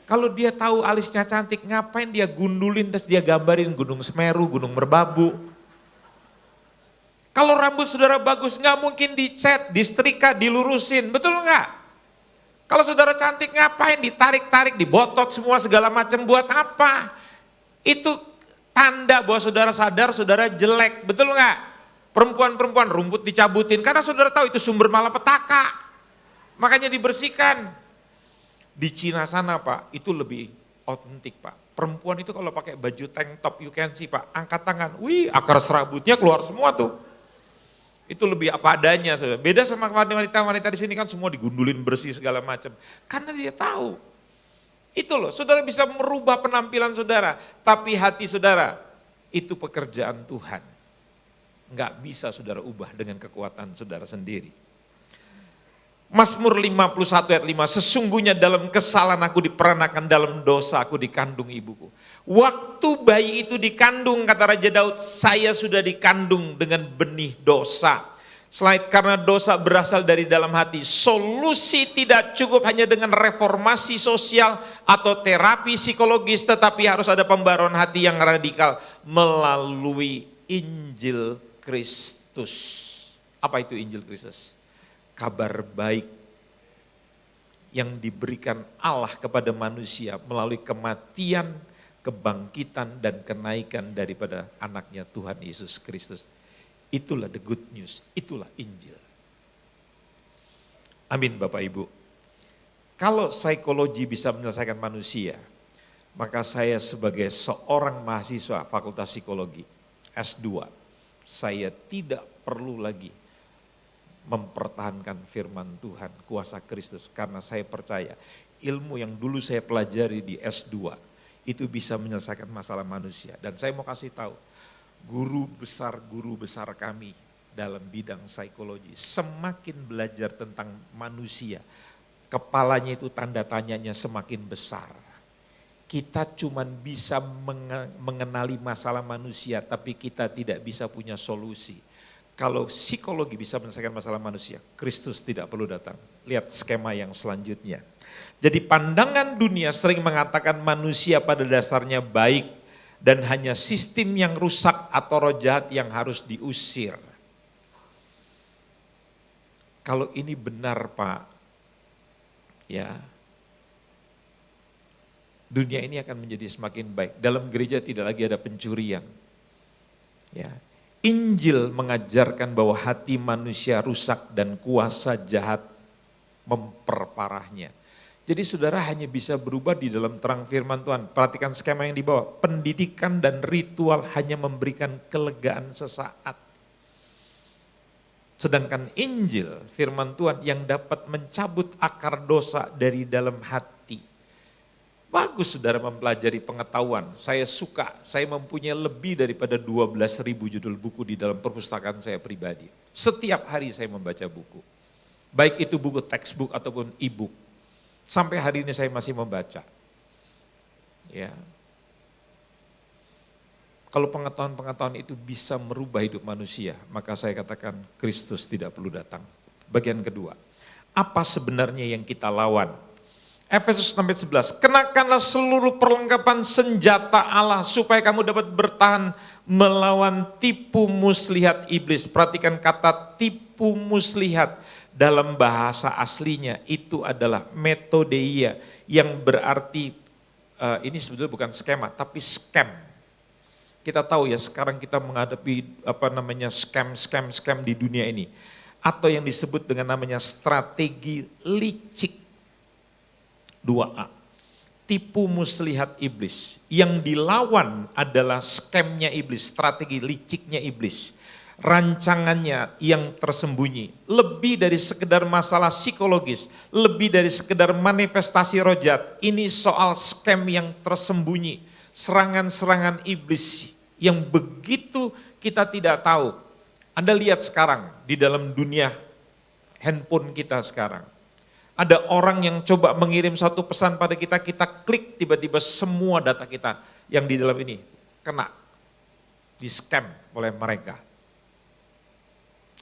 Kalau dia tahu alisnya cantik, ngapain dia gundulin terus dia gambarin Gunung Semeru, Gunung Merbabu. Kalau rambut saudara bagus nggak mungkin dicat, disetrika, dilurusin, betul nggak? Kalau saudara cantik ngapain ditarik-tarik, dibotot semua segala macam, buat apa? Itu tanda bahwa saudara sadar saudara jelek, betul nggak? Perempuan-perempuan rumput dicabutin, karena saudara tahu itu sumber malapetaka. Makanya dibersihkan. Di Cina sana Pak, itu lebih otentik Pak. Perempuan itu kalau pakai baju tank top, you can see Pak, angkat tangan, wih akar serabutnya keluar semua tuh. Itu lebih apa adanya saudara. Beda sama wanita-wanita di sini kan semua digundulin bersih segala macam. Karena dia tahu. Itu loh, saudara bisa merubah penampilan saudara, tapi hati saudara itu pekerjaan Tuhan. Enggak bisa saudara ubah dengan kekuatan saudara sendiri. Mazmur 51 ayat 5, sesungguhnya dalam kesalahan aku diperanakan, dalam dosa aku dikandung ibuku. Waktu bayi itu dikandung, kata Raja Daud, saya sudah dikandung dengan benih dosa. Selain karena dosa berasal dari dalam hati, solusi tidak cukup hanya dengan reformasi sosial atau terapi psikologis, tetapi harus ada pembaruan hati yang radikal melalui Injil Kristus. Apa itu Injil Kristus? Kabar baik yang diberikan Allah kepada manusia melalui kematian, kebangkitan dan kenaikan daripada anaknya Tuhan Yesus Kristus. Itulah the good news, itulah Injil. Amin Bapak Ibu. Kalau psikologi bisa menyelesaikan manusia, maka saya sebagai seorang mahasiswa Fakultas Psikologi S2, saya tidak perlu lagi mempertahankan firman Tuhan, kuasa Kristus, karena saya percaya ilmu yang dulu saya pelajari di S2 itu bisa menyelesaikan masalah manusia. Dan saya mau kasih tahu, guru besar kami dalam bidang psikologi semakin belajar tentang manusia, kepalanya itu tanda tanyanya semakin besar. Kita cuman bisa mengenali masalah manusia, tapi kita tidak bisa punya solusi. Kalau psikologi bisa menyelesaikan masalah manusia, Kristus tidak perlu datang. Lihat skema yang selanjutnya. Jadi pandangan dunia sering mengatakan manusia pada dasarnya baik dan hanya sistem yang rusak atau roh jahat yang harus diusir. Kalau ini benar Pak, ya, dunia ini akan menjadi semakin baik. Dalam gereja tidak lagi ada pencurian. Ya. Injil mengajarkan bahwa hati manusia rusak dan kuasa jahat memperparahnya. Jadi saudara hanya bisa berubah di dalam terang firman Tuhan. Perhatikan skema yang dibawa. Pendidikan dan ritual hanya memberikan kelegaan sesaat. Sedangkan Injil, firman Tuhan yang dapat mencabut akar dosa dari dalam hati. Bagus saudara mempelajari pengetahuan, saya suka, saya mempunyai lebih daripada 12.000 judul buku di dalam perpustakaan saya pribadi. Setiap hari saya membaca buku, baik itu buku textbook ataupun e-book. Sampai hari ini saya masih membaca. Ya. Kalau pengetahuan-pengetahuan itu bisa merubah hidup manusia, maka saya katakan Kristus tidak perlu datang. Bagian kedua, apa sebenarnya yang kita lawan? Efesus 6:11, kenakanlah seluruh perlengkapan senjata Allah supaya kamu dapat bertahan melawan tipu muslihat iblis. Perhatikan kata tipu muslihat dalam bahasa aslinya itu adalah metodeia yang berarti ini sebetulnya bukan skema tapi scam. Kita tahu ya sekarang kita menghadapi scam di dunia ini atau yang disebut dengan namanya strategi licik. 2A, tipu muslihat iblis. Yang dilawan adalah skemnya iblis, strategi liciknya iblis. Rancangannya yang tersembunyi, lebih dari sekedar masalah psikologis, lebih dari sekedar manifestasi roh jahat. Ini soal scam yang tersembunyi, serangan-serangan iblis yang begitu kita tidak tahu. Anda lihat sekarang di dalam dunia handphone kita sekarang. Ada orang yang coba mengirim satu pesan pada kita, kita klik tiba-tiba semua data kita yang di dalam ini kena di scam oleh mereka.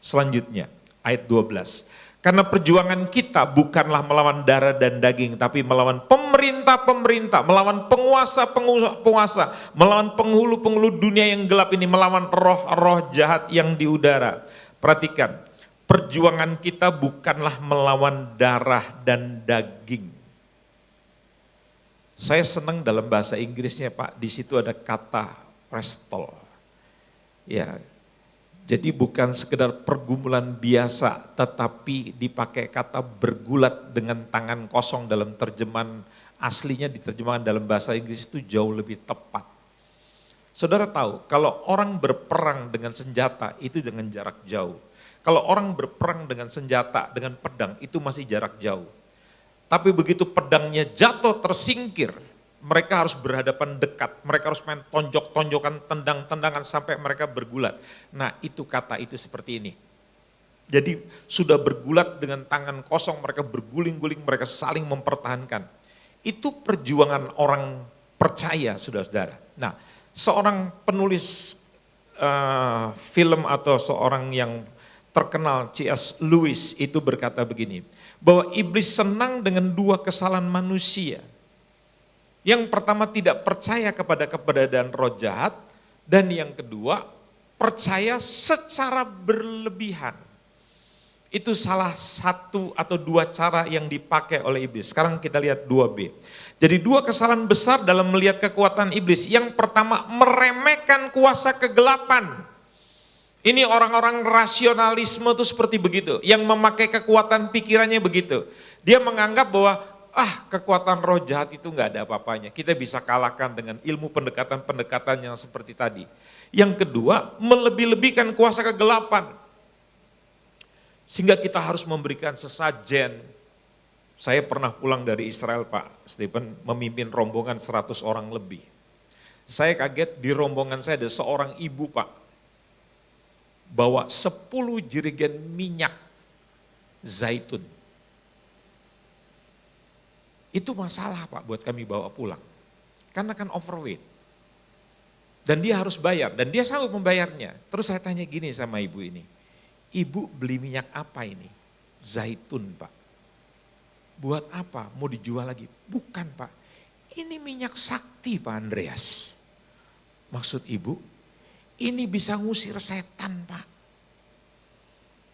Selanjutnya ayat 12. Karena perjuangan kita bukanlah melawan darah dan daging, tapi melawan pemerintah-pemerintah, melawan penguasa-penguasa, melawan penghulu-penghulu dunia yang gelap ini, melawan roh-roh jahat yang di udara. Perhatikan. Perjuangan kita bukanlah melawan darah dan daging. Saya senang dalam bahasa Inggrisnya Pak, di situ ada kata wrestle. Ya, jadi bukan sekedar pergumulan biasa, tetapi dipakai kata bergulat dengan tangan kosong dalam terjemahan aslinya, diterjemahkan dalam bahasa Inggris itu jauh lebih tepat. Saudara tahu, kalau orang berperang dengan senjata itu dengan jarak jauh. Kalau orang berperang dengan senjata, dengan pedang, itu masih jarak jauh. Tapi begitu pedangnya jatuh tersingkir, mereka harus berhadapan dekat. Mereka harus main tonjok-tonjokan, tendang-tendangan sampai mereka bergulat. Nah itu kata itu seperti ini. Jadi sudah bergulat dengan tangan kosong, mereka berguling-guling, mereka saling mempertahankan. Itu perjuangan orang percaya, saudara-saudara. Nah seorang penulis film atau seorang yang terkenal C.S. Lewis itu berkata begini, bahwa iblis senang dengan dua kesalahan manusia. Yang pertama tidak percaya kepada keberadaan roh jahat, dan yang kedua percaya secara berlebihan. Itu salah satu atau dua cara yang dipakai oleh iblis. Sekarang kita lihat 2B. Jadi dua kesalahan besar dalam melihat kekuatan iblis. Yang pertama meremehkan kuasa kegelapan. Ini orang-orang rasionalisme tuh seperti begitu, yang memakai kekuatan pikirannya begitu. Dia menganggap bahwa kekuatan roh jahat itu nggak ada apa-apanya. Kita bisa kalahkan dengan ilmu pendekatan-pendekatan yang seperti tadi. Yang kedua, melebih-lebihkan kuasa kegelapan. Sehingga kita harus memberikan sesajen. Saya pernah pulang dari Israel, Pak Stephen, memimpin rombongan 100 orang lebih. Saya kaget, di rombongan saya ada seorang ibu, Pak, bawa 10 jerigen minyak zaitun. Itu masalah, Pak, buat kami bawa pulang. Karena kan overweight. Dan dia harus bayar, dan dia sanggup membayarnya. Terus saya tanya gini sama ibu ini, ibu beli minyak apa ini? Zaitun, Pak. Buat apa? Mau dijual lagi? Bukan, Pak. Ini minyak sakti, Pak Andreas. Maksud ibu, ini bisa ngusir setan, Pak.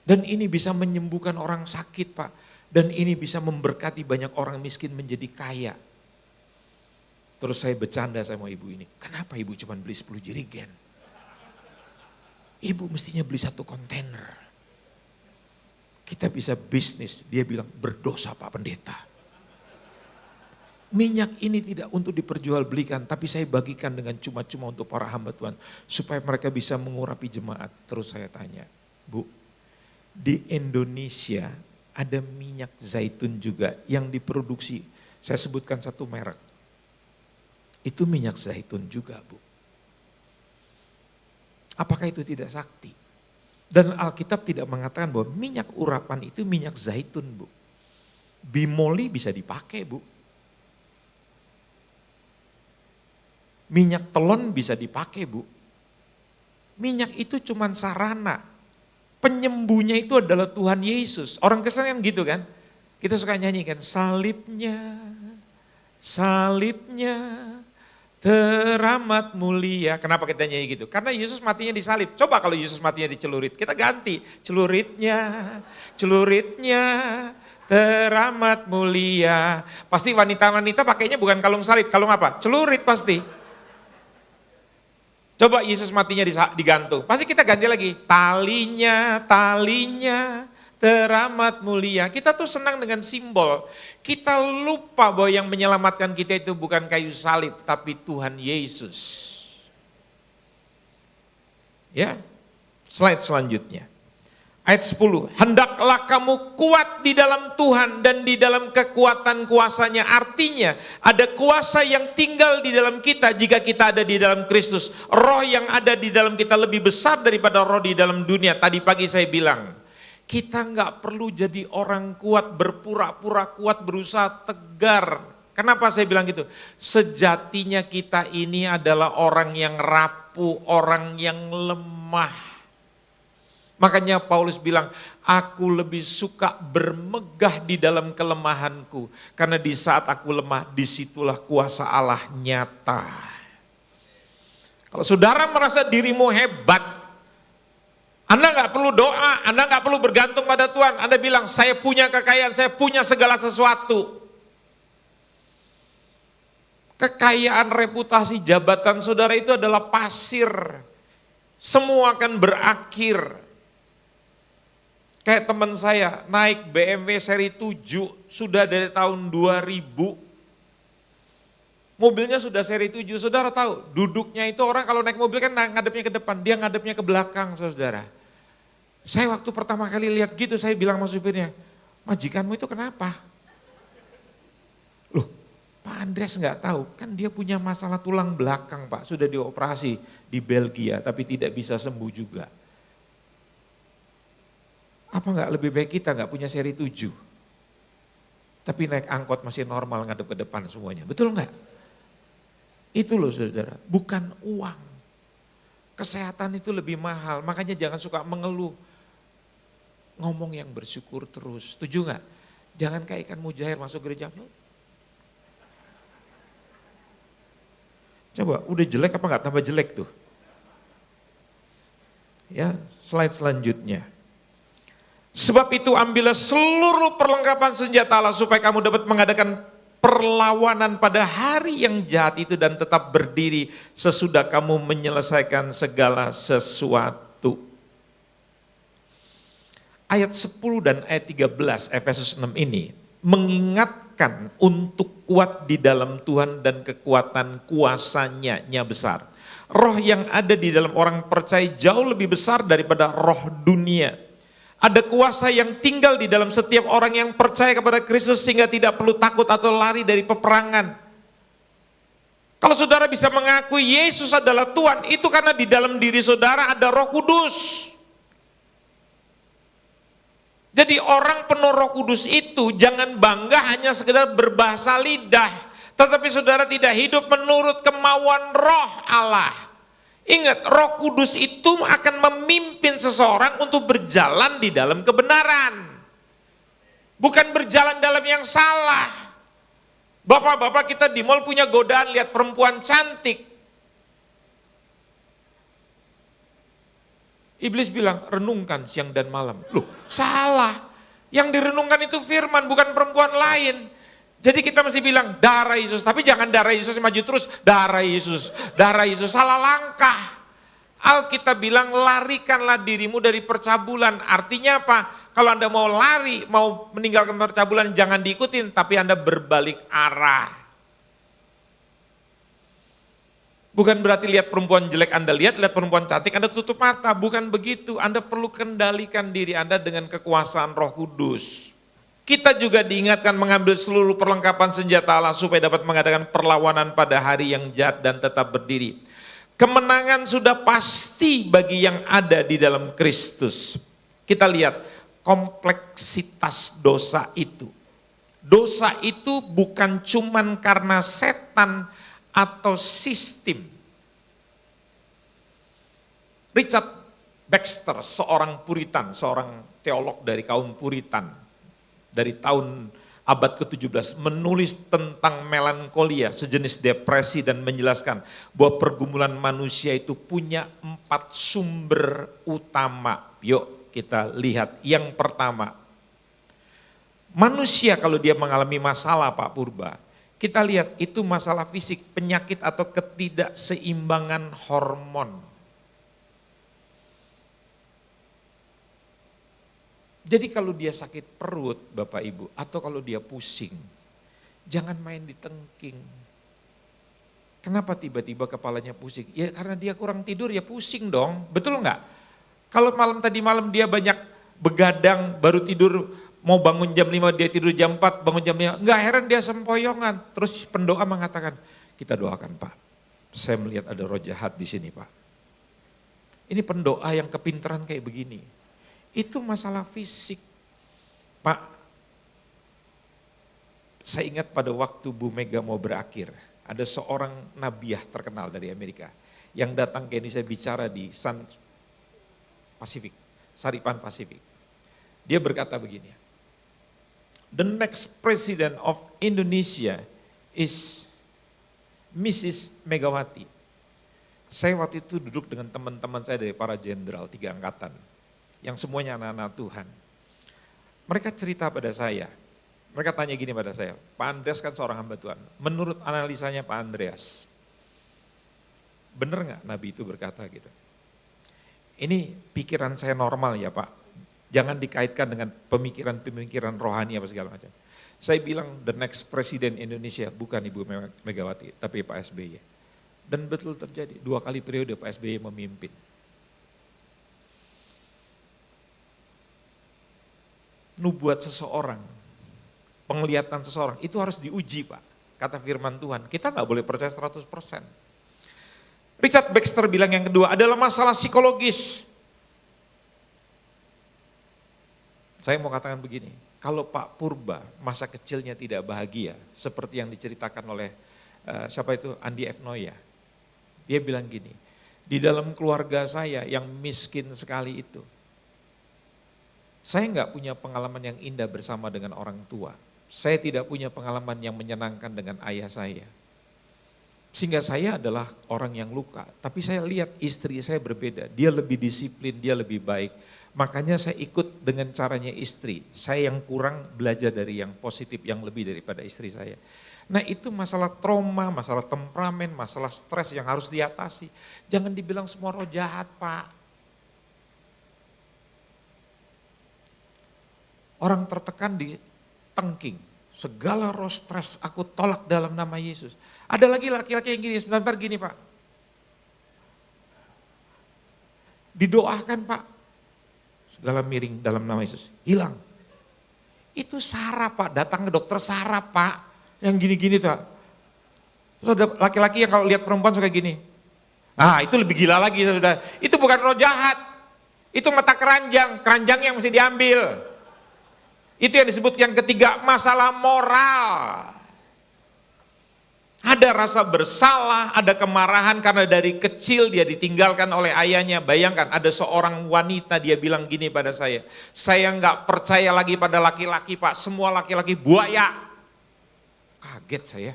Dan ini bisa menyembuhkan orang sakit, Pak. Dan ini bisa memberkati banyak orang miskin menjadi kaya. Terus saya bercanda sama ibu ini, kenapa ibu cuma beli 10 jerigen? Ibu mestinya beli 1 kontainer. Kita bisa bisnis, dia bilang berdosa Pak Pendeta. Minyak ini tidak untuk diperjualbelikan, tapi saya bagikan dengan cuma-cuma untuk para hamba Tuhan. Supaya mereka bisa mengurapi jemaat. Terus saya tanya, Bu, di Indonesia ada minyak zaitun juga yang diproduksi. Saya sebutkan 1 merek. Itu minyak zaitun juga, Bu. Apakah itu tidak sakti? Dan Alkitab tidak mengatakan bahwa minyak urapan itu minyak zaitun, Bu. Bimoli bisa dipakai, Bu. Minyak telon bisa dipakai, Bu. Minyak itu cuma sarana. Penyembuhnya itu adalah Tuhan Yesus. Orang Kristen kan gitu kan. Kita suka nyanyikan salibnya, salibnya teramat mulia. Kenapa kita nyanyi gitu? Karena Yesus matinya disalib. Coba kalau Yesus matinya dicelurit, kita ganti. Celuritnya, celuritnya teramat mulia. Pasti wanita-wanita pakainya bukan kalung salib, kalung apa? Celurit pasti. Coba Yesus matinya digantung, pasti kita ganti lagi. Talinya, talinya teramat mulia. Kita tuh senang dengan simbol. Kita lupa bahwa yang menyelamatkan kita itu bukan kayu salib, tapi Tuhan Yesus. Ya, slide selanjutnya. Ayat 10, hendaklah kamu kuat di dalam Tuhan dan di dalam kekuatan kuasanya. Artinya ada kuasa yang tinggal di dalam kita jika kita ada di dalam Kristus. Roh yang ada di dalam kita lebih besar daripada roh di dalam dunia. Tadi pagi saya bilang, kita nggak perlu jadi orang kuat, berpura-pura kuat, berusaha tegar. Kenapa saya bilang gitu? Sejatinya kita ini adalah orang yang rapuh, orang yang lemah. Makanya Paulus bilang, aku lebih suka bermegah di dalam kelemahanku. Karena di saat aku lemah, disitulah kuasa Allah nyata. Kalau saudara merasa dirimu hebat, Anda gak perlu doa, Anda gak perlu bergantung pada Tuhan. Anda bilang, saya punya kekayaan, saya punya segala sesuatu. Kekayaan, reputasi, jabatan saudara itu adalah pasir. Semua akan berakhir. Kayak teman saya naik BMW seri 7 sudah dari tahun 2000. Mobilnya sudah seri 7, saudara tahu duduknya itu orang kalau naik mobil kan ngadepnya ke depan, dia ngadepnya ke belakang saudara. Saya waktu pertama kali lihat gitu saya bilang sama supirnya, majikanmu itu kenapa? Loh Pak Andreas nggak tahu, kan dia punya masalah tulang belakang Pak, sudah dioperasi di Belgia tapi tidak bisa sembuh juga. Apa enggak lebih baik kita enggak punya seri 7? Tapi naik angkot masih normal ngadep ke depan semuanya. Betul enggak? Itu loh saudara, bukan uang. Kesehatan itu lebih mahal, makanya jangan suka mengeluh. Ngomong yang bersyukur terus, setuju enggak? Jangan kayak ikan mujair masuk gereja. Coba, udah jelek apa enggak tambah jelek tuh? Ya, slide selanjutnya. Sebab itu ambillah seluruh perlengkapan senjata Allah supaya kamu dapat mengadakan perlawanan pada hari yang jahat itu dan tetap berdiri sesudah kamu menyelesaikan segala sesuatu. Ayat 10 dan ayat 13 Efesus 6 ini mengingatkan untuk kuat di dalam Tuhan dan kekuatan kuasanya besar. Roh yang ada di dalam orang percaya jauh lebih besar daripada roh dunia. Ada kuasa yang tinggal di dalam setiap orang yang percaya kepada Kristus sehingga tidak perlu takut atau lari dari peperangan. Kalau saudara bisa mengakui Yesus adalah Tuhan, itu karena di dalam diri saudara ada Roh Kudus. Jadi orang penuh Roh Kudus itu jangan bangga hanya sekedar berbahasa lidah, tetapi saudara tidak hidup menurut kemauan Roh Allah. Ingat, Roh Kudus itu akan memimpin seseorang untuk berjalan di dalam kebenaran. Bukan berjalan dalam yang salah. Bapak-bapak kita di mall punya godaan lihat perempuan cantik. Iblis bilang, renungkan siang dan malam. Loh, salah. Yang direnungkan itu firman, bukan perempuan lain. Jadi kita mesti bilang, darah Yesus. Tapi jangan darah Yesus maju terus, darah Yesus, darah Yesus. Salah langkah. Alkitab bilang, larikanlah dirimu dari percabulan. Artinya apa? Kalau Anda mau lari, mau meninggalkan percabulan, jangan diikutin, tapi Anda berbalik arah. Bukan berarti lihat perempuan jelek Anda lihat perempuan cantik Anda tutup mata. Bukan begitu. Anda perlu kendalikan diri Anda dengan kekuasaan Roh Kudus. Kita juga diingatkan mengambil seluruh perlengkapan senjata Allah supaya dapat mengadakan perlawanan pada hari yang jahat dan tetap berdiri. Kemenangan sudah pasti bagi yang ada di dalam Kristus. Kita lihat kompleksitas dosa itu. Dosa itu bukan cuman karena setan atau sistem. Richard Baxter, seorang Puritan, seorang teolog dari kaum Puritan, dari tahun abad ke-17, menulis tentang melankolia, sejenis depresi, dan menjelaskan bahwa pergumulan manusia itu punya 4 sumber utama. Yuk kita lihat, yang pertama, manusia kalau dia mengalami masalah Pak Purba, kita lihat itu masalah fisik, penyakit atau ketidakseimbangan hormon. Jadi kalau dia sakit perut Bapak Ibu, atau kalau dia pusing, jangan main di tengking. Kenapa tiba-tiba kepalanya pusing? Ya karena dia kurang tidur ya pusing dong, betul enggak? Kalau tadi malam dia banyak begadang, baru tidur, mau bangun jam 5, dia tidur jam 4, bangun jam 5. Enggak heran dia sempoyongan. Terus pendoa mengatakan, kita doakan Pak. Saya melihat ada roh jahat di sini Pak. Ini pendoa yang kepintaran kayak begini. Itu masalah fisik. Pak, saya ingat pada waktu Bu Mega mau berakhir. Ada seorang nabiah terkenal dari Amerika. Yang datang ke Indonesia bicara di Saripan Pasifik. Dia berkata begini. The next president of Indonesia is Mrs. Megawati. Saya waktu itu duduk dengan teman-teman saya dari para jenderal 3 angkatan. Yang semuanya anak-anak Tuhan. Mereka cerita pada saya. Mereka tanya gini pada saya. Pak Andreas kan seorang hamba Tuhan. Menurut analisanya Pak Andreas. Benar gak Nabi itu berkata gitu? Ini pikiran saya normal ya Pak. Jangan dikaitkan dengan pemikiran-pemikiran rohani apa segala macam. Saya bilang the next presiden Indonesia bukan Ibu Megawati, tapi Pak SBY. Dan betul terjadi, 2 kali periode Pak SBY memimpin. Nubuat seseorang, penglihatan seseorang, itu harus diuji Pak. Kata firman Tuhan, kita gak boleh percaya 100%. Richard Baxter bilang yang kedua adalah masalah psikologis. Saya mau katakan begini, kalau Pak Purba masa kecilnya tidak bahagia, seperti yang diceritakan oleh siapa itu Andi F. Noya. Dia bilang gini, di dalam keluarga saya yang miskin sekali itu, saya nggak punya pengalaman yang indah bersama dengan orang tua. Saya tidak punya pengalaman yang menyenangkan dengan ayah saya. Sehingga saya adalah orang yang luka, tapi saya lihat istri saya berbeda, dia lebih disiplin, dia lebih baik. Makanya saya ikut dengan caranya istri. Saya yang kurang belajar dari yang positif, yang lebih daripada istri saya. Nah itu masalah trauma, masalah temperamen, masalah stres yang harus diatasi. Jangan dibilang semua roh jahat Pak. Orang tertekan di tengking. Segala roh stres aku tolak dalam nama Yesus. Ada lagi laki-laki yang gini, sebentar gini Pak. Didoakan Pak. Segala miring dalam nama Yesus. Hilang. Itu saraf Pak, datang ke dokter saraf Pak. Yang gini-gini tuh. Terus ada laki-laki yang kalau lihat perempuan suka gini. Ah itu lebih gila lagi saudara. Itu bukan roh jahat. Itu mata keranjang, keranjang yang mesti diambil. Itu yang disebut yang ketiga, masalah moral. Ada rasa bersalah, ada kemarahan karena dari kecil dia ditinggalkan oleh ayahnya. Bayangkan ada seorang wanita dia bilang gini pada saya nggak percaya lagi pada laki-laki Pak, semua laki-laki buaya. Kaget saya.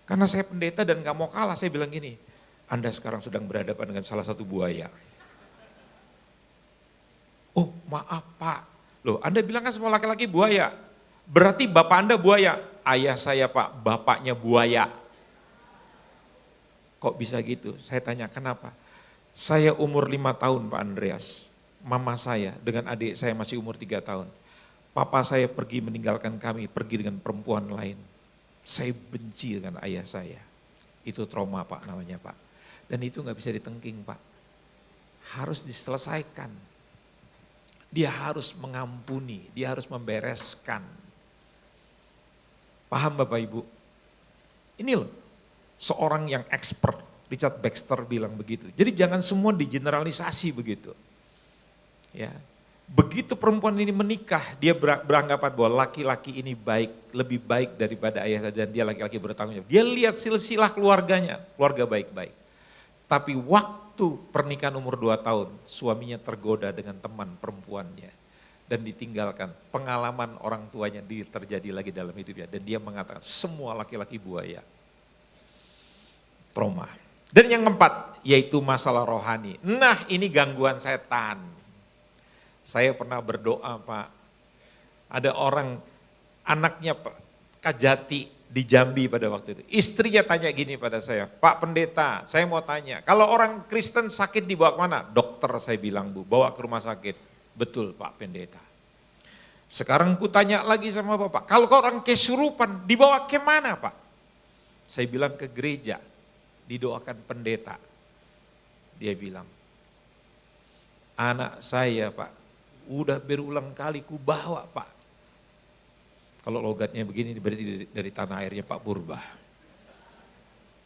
Karena saya pendeta dan gak mau kalah, saya bilang gini, Anda sekarang sedang berhadapan dengan salah satu buaya. Oh maaf Pak, loh Anda bilang kan semua laki-laki buaya, berarti bapak Anda buaya. Ayah saya Pak, bapaknya buaya. Kok bisa gitu? Saya tanya kenapa? Saya umur 5 tahun Pak Andreas, mama saya dengan adik saya masih umur 3 tahun. Papa saya pergi meninggalkan kami, pergi dengan perempuan lain. Saya benci dengan ayah saya. Itu trauma Pak namanya Pak. Dan itu gak bisa ditengking Pak. Harus diselesaikan. Dia harus mengampuni, dia harus membereskan. Paham Bapak Ibu? Ini loh, seorang yang expert, Richard Baxter bilang begitu. Jadi jangan semua digeneralisasi begitu. Ya, begitu perempuan ini menikah, dia beranggapan bahwa laki-laki ini baik, lebih baik daripada ayah dan dia laki-laki bertanggung jawab. Dia lihat silsilah keluarganya, keluarga baik-baik. Tapi waktu pernikahan umur 2 tahun, suaminya tergoda dengan teman perempuannya dan ditinggalkan. Pengalaman orang tuanya terjadi lagi dalam hidupnya dan dia mengatakan semua laki-laki buaya. Trauma. Dan yang keempat, yaitu masalah rohani. Nah ini gangguan setan. Saya pernah berdoa Pak, ada orang anaknya Pak Kajati di Jambi pada waktu itu. Istrinya tanya gini pada saya, Pak Pendeta saya mau tanya, kalau orang Kristen sakit dibawa kemana? Dokter saya bilang Bu, bawa ke rumah sakit. Betul Pak Pendeta. Sekarang ku tanya lagi sama Bapak, kalau orang kesurupan dibawa ke mana Pak? Saya bilang ke gereja, didoakan pendeta. Dia bilang, anak saya Pak, udah berulang kali ku bawa Pak. Kalau logatnya begini berarti dari tanah airnya Pak Purba.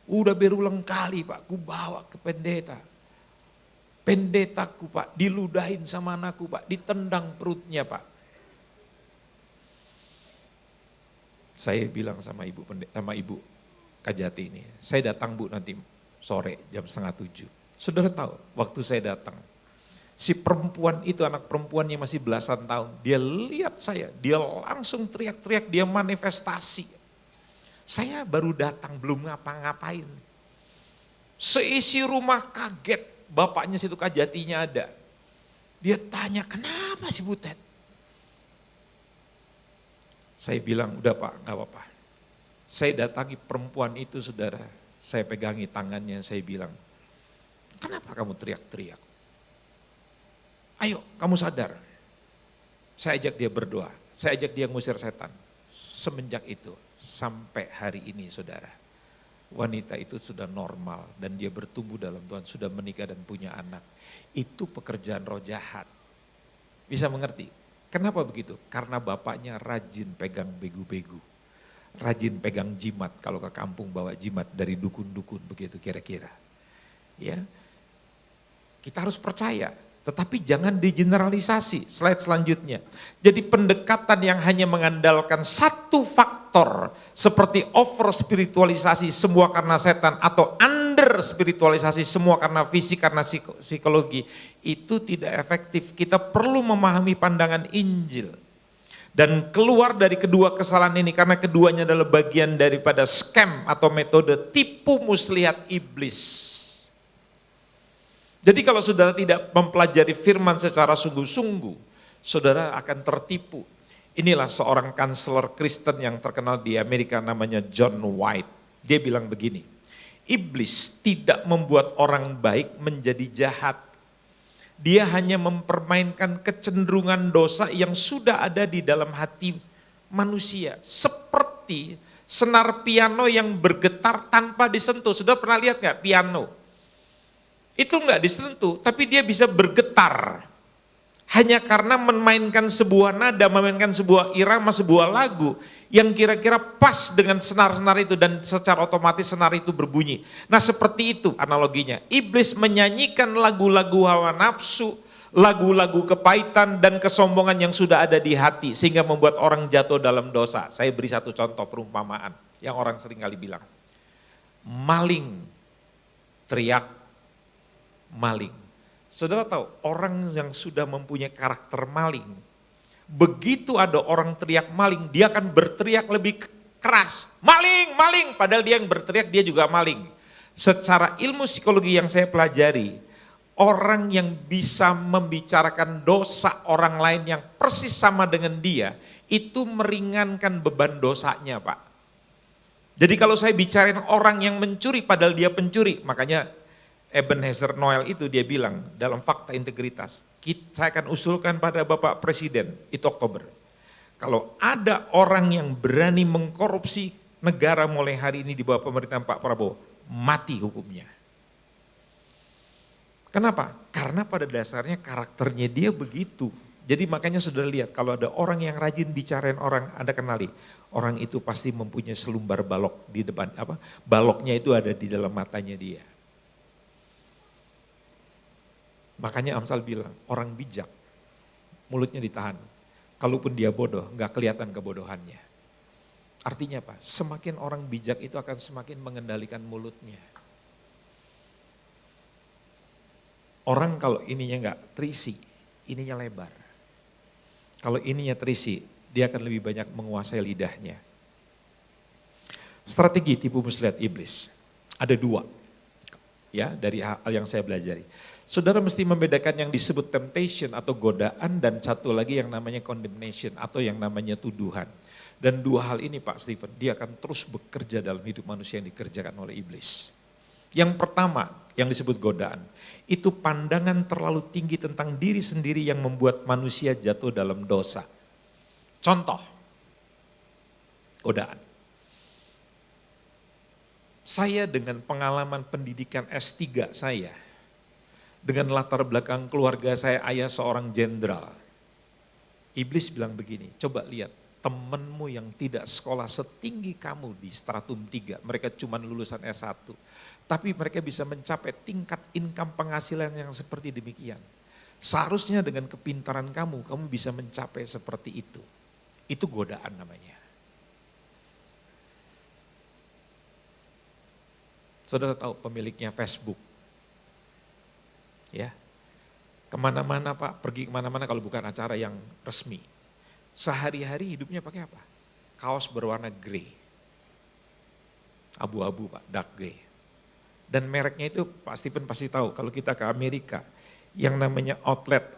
Udah berulang kali Pak, ku bawa ke pendeta. Pendetaku Pak, diludahin sama anakku Pak, ditendang perutnya Pak. Saya bilang sama ibu Kajati ini, saya datang Bu nanti sore jam 6:30. Saudara tahu, waktu saya datang, si perempuan itu, anak perempuan yang masih belasan tahun, dia lihat saya, dia langsung teriak-teriak, dia manifestasi. Saya baru datang, belum ngapa-ngapain. Seisi rumah kaget, bapaknya situ Kajatinya ada. Dia tanya, kenapa sih Butet? Saya bilang, udah Pak, gak apa-apa. Saya datangi perempuan itu saudara, saya pegangi tangannya, saya bilang, kenapa kamu teriak-teriak? Ayo kamu sadar. Saya ajak dia berdoa, saya ajak dia ngusir setan. Semenjak itu sampai hari ini saudara, wanita itu sudah normal dan dia bertumbuh dalam Tuhan, sudah menikah dan punya anak. Itu pekerjaan roh jahat. Bisa mengerti? Kenapa begitu? Karena bapaknya rajin pegang begu-begu. Rajin pegang jimat, kalau ke kampung bawa jimat dari dukun-dukun begitu kira-kira. Ya. Kita harus percaya. Tetapi jangan digeneralisasi. Slide selanjutnya. Jadi pendekatan yang hanya mengandalkan satu faktor seperti over spiritualisasi semua karena setan atau under spiritualisasi semua karena fisik, karena psikologi, itu tidak efektif. Kita perlu memahami pandangan Injil dan keluar dari kedua kesalahan ini karena keduanya adalah bagian daripada scam atau metode tipu muslihat iblis. Jadi kalau saudara tidak mempelajari firman secara sungguh-sungguh, saudara akan tertipu. Inilah seorang kanseler Kristen yang terkenal di Amerika namanya John White. Dia bilang begini, iblis tidak membuat orang baik menjadi jahat. Dia hanya mempermainkan kecenderungan dosa yang sudah ada di dalam hati manusia. Seperti senar piano yang bergetar tanpa disentuh. Sudah pernah lihat gak piano? Itu nggak disentuh, tapi dia bisa bergetar. Hanya karena memainkan sebuah nada, memainkan sebuah irama, sebuah lagu yang kira-kira pas dengan senar-senar itu dan secara otomatis senar itu berbunyi. Nah seperti itu analoginya. Iblis menyanyikan lagu-lagu hawa nafsu, lagu-lagu kepahitan dan kesombongan yang sudah ada di hati sehingga membuat orang jatuh dalam dosa. Saya beri satu contoh perumpamaan yang orang sering kali bilang. Maling, teriak maling. Saudara tahu, orang yang sudah mempunyai karakter maling, begitu ada orang teriak maling, dia akan berteriak lebih keras. Maling, maling, padahal dia yang berteriak dia juga maling. Secara ilmu psikologi yang saya pelajari, orang yang bisa membicarakan dosa orang lain yang persis sama dengan dia, itu meringankan beban dosanya Pak. Jadi kalau saya bicarain orang yang mencuri padahal dia pencuri, makanya Ebenezer Noel itu dia bilang dalam fakta integritas, saya akan usulkan pada Bapak Presiden, itu Oktober. Kalau ada orang yang berani mengkorupsi negara mulai hari ini di bawah pemerintahan Pak Prabowo, mati hukumnya. Kenapa? Karena pada dasarnya karakternya dia begitu. Jadi makanya sudah lihat kalau ada orang yang rajin bicarain orang, Anda kenali. Orang itu pasti mempunyai selumbar balok di depan, baloknya itu ada di dalam matanya dia. Makanya Amsal bilang, orang bijak, mulutnya ditahan. Kalaupun dia bodoh, gak kelihatan kebodohannya. Artinya apa? Semakin orang bijak itu akan semakin mengendalikan mulutnya. Orang kalau ininya gak terisi, ininya lebar. Kalau ininya terisi, dia akan lebih banyak menguasai lidahnya. Strategi tipu muslihat iblis, ada 2. Ya, dari hal yang saya pelajari. Saudara mesti membedakan yang disebut temptation atau godaan dan satu lagi yang namanya condemnation atau yang namanya tuduhan. Dan 2 hal ini Pak Stephen, dia akan terus bekerja dalam hidup manusia yang dikerjakan oleh iblis. Yang pertama yang disebut godaan, itu pandangan terlalu tinggi tentang diri sendiri yang membuat manusia jatuh dalam dosa. Contoh, godaan. Saya dengan pengalaman pendidikan S3 saya, dengan latar belakang keluarga saya, ayah seorang jenderal. Iblis bilang begini, coba lihat temenmu yang tidak sekolah setinggi kamu di stratum 3, mereka cuma lulusan S1. Tapi mereka bisa mencapai tingkat income penghasilan yang seperti demikian. Seharusnya dengan kepintaran kamu bisa mencapai seperti itu. Itu godaan namanya. Saudara tahu pemiliknya Facebook, ya, kemana-mana Pak, pergi kemana-mana kalau bukan acara yang resmi. Sehari-hari hidupnya pakai apa? Kaos berwarna grey, abu-abu Pak, dark grey. Dan mereknya itu Pak Stephen pasti tahu, kalau kita ke Amerika, yang namanya outlet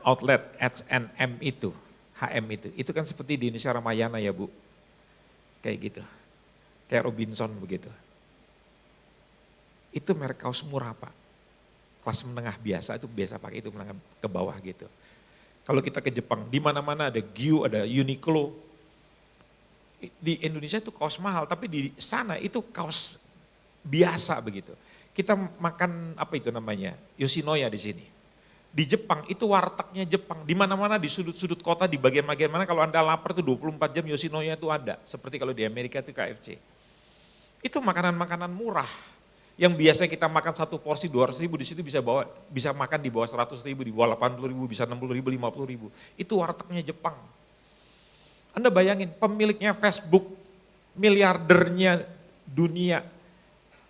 H&M itu, HM itu kan seperti di Indonesia Ramayana ya Bu, kayak gitu, kayak Robinson begitu. Itu merek kaos murah Pak, kelas menengah biasa itu biasa pakai itu menengah ke bawah gitu. Kalau kita ke Jepang, di mana-mana ada Gyu, ada Uniqlo. Di Indonesia itu kaos mahal, tapi di sana itu kaos biasa begitu. Kita makan apa itu namanya, Yoshinoya di sini. Di Jepang itu wartegnya Jepang, di mana-mana di sudut-sudut kota, di bagian-bagian mana kalau Anda lapar itu 24 jam Yoshinoya itu ada. Seperti kalau di Amerika itu KFC. Itu makanan-makanan murah. Yang biasa kita makan satu porsi 200 ribu, di situ bisa makan di bawah 100 ribu, di bawah 80 ribu, bisa 60 ribu, 50 ribu. Itu wartegnya Jepang. Anda bayangin pemiliknya Facebook, miliardernya dunia,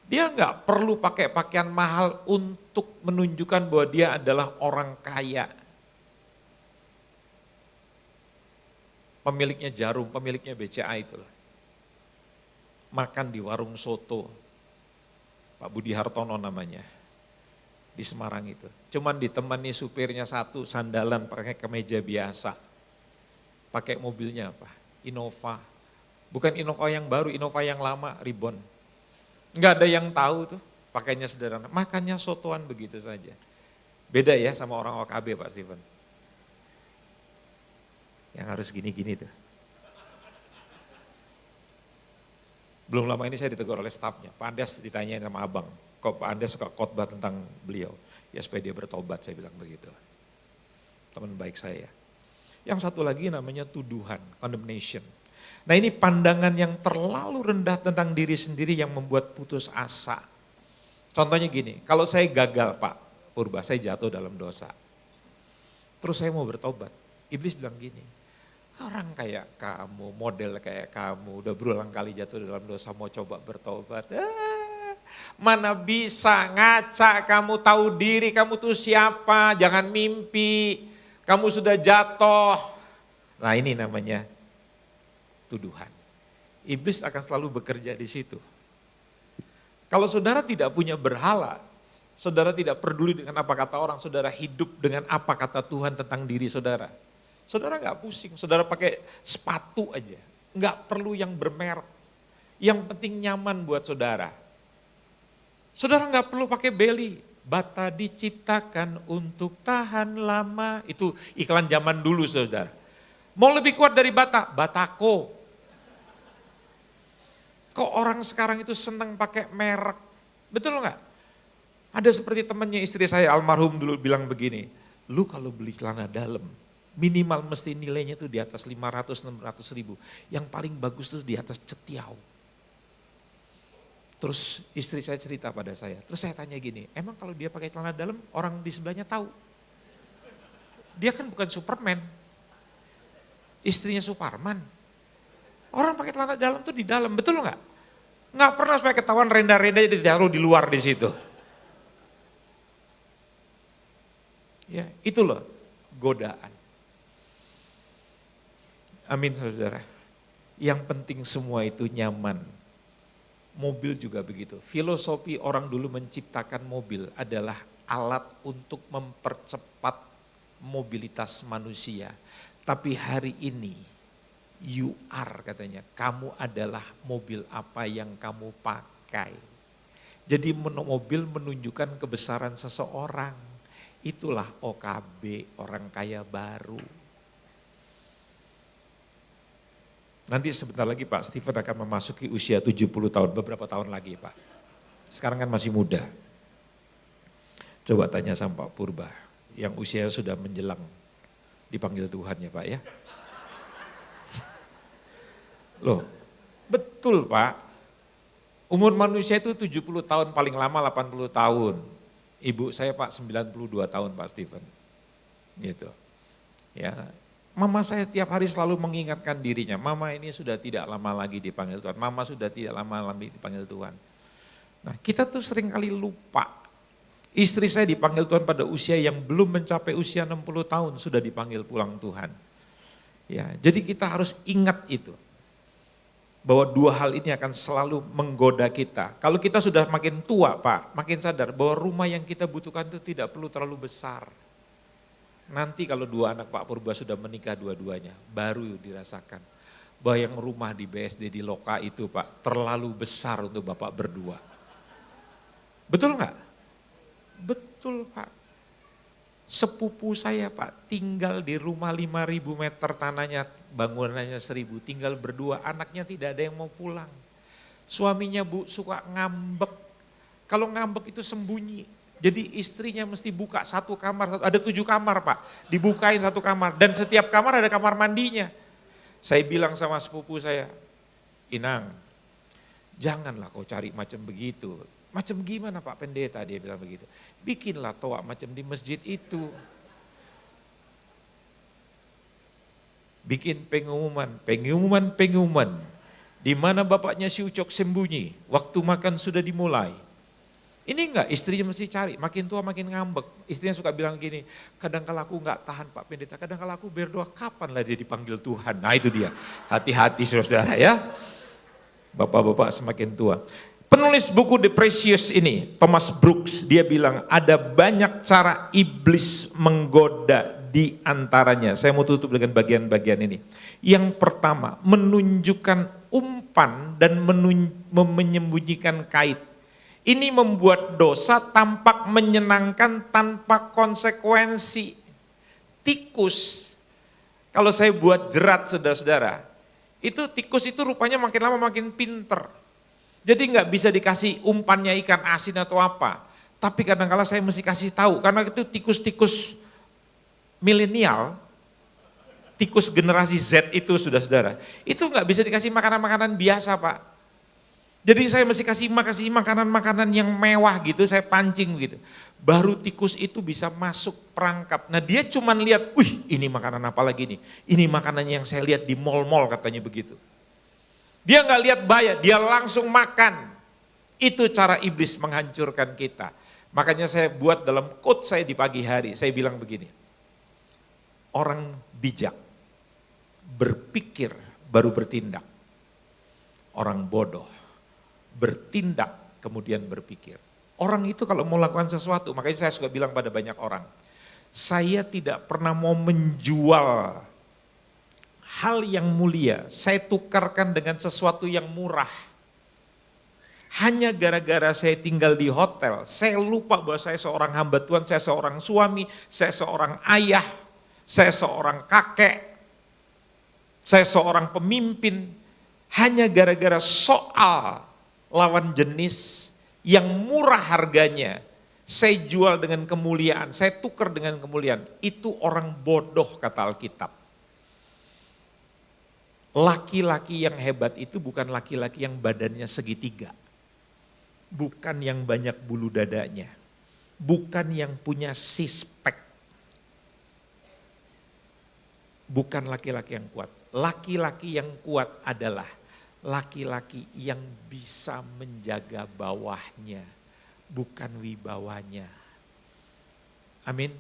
dia nggak perlu pakai pakaian mahal untuk menunjukkan bahwa dia adalah orang kaya. Pemiliknya Jarum, pemiliknya BCA itu loh. Makan di warung soto. Pak Budi Hartono namanya, di Semarang itu. Cuman ditemani supirnya satu, sandalan pakai kemeja biasa. Pakai mobilnya apa? Innova. Bukan Innova yang baru, Innova yang lama, Ribbon. Enggak ada yang tahu tuh, pakainya sederhana. Makannya sotoan begitu saja. Beda ya sama orang OKB Pak Steven. Yang harus gini-gini tuh. Belum lama ini saya ditegur oleh stafnya, Pak Andes ditanyain sama abang, kok Pak Andes suka khotbah tentang beliau? Ya supaya dia bertobat, saya bilang begitu. Teman baik saya. Yang satu lagi namanya tuduhan, condemnation. Nah ini pandangan yang terlalu rendah tentang diri sendiri yang membuat putus asa. Contohnya gini, kalau saya gagal Pak Purba, saya jatuh dalam dosa. Terus saya mau bertobat, iblis bilang gini, orang kayak kamu, model kayak kamu, udah berulang kali jatuh dalam dosa mau coba bertobat. Mana bisa, ngaca, kamu tahu diri, kamu tuh siapa, jangan mimpi, kamu sudah jatuh. Nah ini namanya tuduhan. Iblis akan selalu bekerja di situ. Kalau saudara tidak punya berhala, saudara tidak peduli dengan apa kata orang, saudara hidup dengan apa kata Tuhan tentang diri saudara. Saudara gak pusing, saudara pakai sepatu aja, gak perlu yang bermerek. Yang penting nyaman buat saudara. Saudara gak perlu pakai beli, bata diciptakan untuk tahan lama. Itu iklan zaman dulu saudara. Mau lebih kuat dari bata, batako. Kok orang sekarang itu senang pakai merek, betul gak? Ada seperti temannya istri saya almarhum dulu bilang begini, lu kalau beli celana dalam, minimal mesti nilainya tuh di atas 500-600 ribu. Yang paling bagus tuh di atas cetiau. Terus istri saya cerita pada saya, terus saya tanya gini, emang kalau dia pakai celana dalam orang di sebelahnya tahu? Dia kan bukan Superman, istrinya Suparman. Orang pakai celana dalam tuh di dalam, betul nggak? Nggak pernah supaya ketahuan renda-renda ditaruh di luar di situ. Ya, itu loh godaan. Amin saudara. Yang penting semua itu nyaman. Mobil juga begitu. Filosofi orang dulu menciptakan mobil adalah alat untuk mempercepat mobilitas manusia. Tapi hari ini, you are katanya, kamu adalah mobil apa yang kamu pakai. Jadi mobil menunjukkan kebesaran seseorang. Itulah OKB, orang kaya baru. Nanti sebentar lagi Pak Steven akan memasuki usia 70 tahun, beberapa tahun lagi Pak. Sekarang kan masih muda. Coba tanya sama Pak Purba, yang usianya sudah menjelang dipanggil Tuhan ya Pak ya. Loh, betul Pak. Umur manusia itu 70 tahun, paling lama 80 tahun. Ibu saya Pak 92 tahun Pak Steven. Gitu. Ya, mama saya tiap hari selalu mengingatkan dirinya, mama ini sudah tidak lama lagi dipanggil Tuhan, mama sudah tidak lama lagi dipanggil Tuhan. Nah kita tuh seringkali lupa, istri saya dipanggil Tuhan pada usia yang belum mencapai usia 60 tahun sudah dipanggil pulang Tuhan. Ya, jadi kita harus ingat itu, bahwa dua hal ini akan selalu menggoda kita. Kalau kita sudah makin tua Pak, makin sadar bahwa rumah yang kita butuhkan itu tidak perlu terlalu besar. Nanti kalau dua anak Pak Purba sudah menikah dua-duanya, baru dirasakan bahwa yang rumah di BSD di Loka itu Pak terlalu besar untuk Bapak berdua. Betul nggak? Betul Pak. Sepupu saya Pak tinggal di rumah 5.000 meter tanahnya, bangunannya 1.000, tinggal berdua, anaknya tidak ada yang mau pulang. Suaminya Bu suka ngambek, kalau ngambek itu sembunyi. Jadi istrinya mesti buka satu kamar, ada 7 kamar Pak, dibukain satu kamar dan setiap kamar ada kamar mandinya. Saya bilang sama sepupu saya, Inang, janganlah kau cari macam begitu. Macam gimana Pak Pendeta, dia bilang begitu. Bikinlah toa macam di masjid itu. Bikin pengumuman. Di mana bapaknya si Ucok sembunyi, waktu makan sudah dimulai. Ini enggak, istrinya mesti cari, makin tua makin ngambek. Istrinya suka bilang gini, kadang kala aku enggak tahan Pak Pendeta, kadang kala aku berdoa, kapan lah dia dipanggil Tuhan. Nah itu dia, hati-hati saudara ya. Bapak-bapak semakin tua. Penulis buku The Precious ini, Thomas Brooks, dia bilang ada banyak cara iblis menggoda di antaranya. Saya mau tutup dengan bagian-bagian ini. Yang pertama, menunjukkan umpan dan menyembunyikan kait. Ini membuat dosa tampak menyenangkan tanpa konsekuensi. Tikus, kalau saya buat jerat saudara-saudara, itu tikus itu rupanya makin lama makin pinter. Jadi nggak bisa dikasih umpannya ikan asin atau apa. Tapi kadang-kala saya mesti kasih tahu, karena itu tikus-tikus milenial, tikus generasi Z itu saudara-saudara, itu nggak bisa dikasih makanan-makanan biasa Pak. Jadi saya mesti kasih makanan-makanan yang mewah gitu, saya pancing gitu. Baru tikus itu bisa masuk perangkap. Nah dia cuma lihat, wih ini makanan apa lagi nih? Ini makanan yang saya lihat di mall-mall katanya begitu. Dia nggak lihat bahaya, dia langsung makan. Itu cara iblis menghancurkan kita. Makanya saya buat dalam quote saya di pagi hari, saya bilang begini. Orang bijak berpikir baru bertindak. Orang bodoh bertindak kemudian berpikir. Orang itu kalau mau lakukan sesuatu, makanya saya suka bilang pada banyak orang, saya tidak pernah mau menjual hal yang mulia, saya tukarkan dengan sesuatu yang murah. Hanya gara-gara saya tinggal di hotel, saya lupa bahwa saya seorang hamba Tuhan, saya seorang suami, saya seorang ayah, saya seorang kakek, saya seorang pemimpin. Hanya gara-gara soal lawan jenis yang murah harganya, saya jual dengan kemuliaan, saya tukar dengan kemuliaan. Itu orang bodoh kata Alkitab. Laki-laki yang hebat itu bukan laki-laki yang badannya segitiga. Bukan yang banyak bulu dadanya. Bukan yang punya six-pack. Bukan laki-laki yang kuat. Laki-laki yang kuat adalah laki-laki yang bisa menjaga bawahnya, bukan wibawanya. Amin.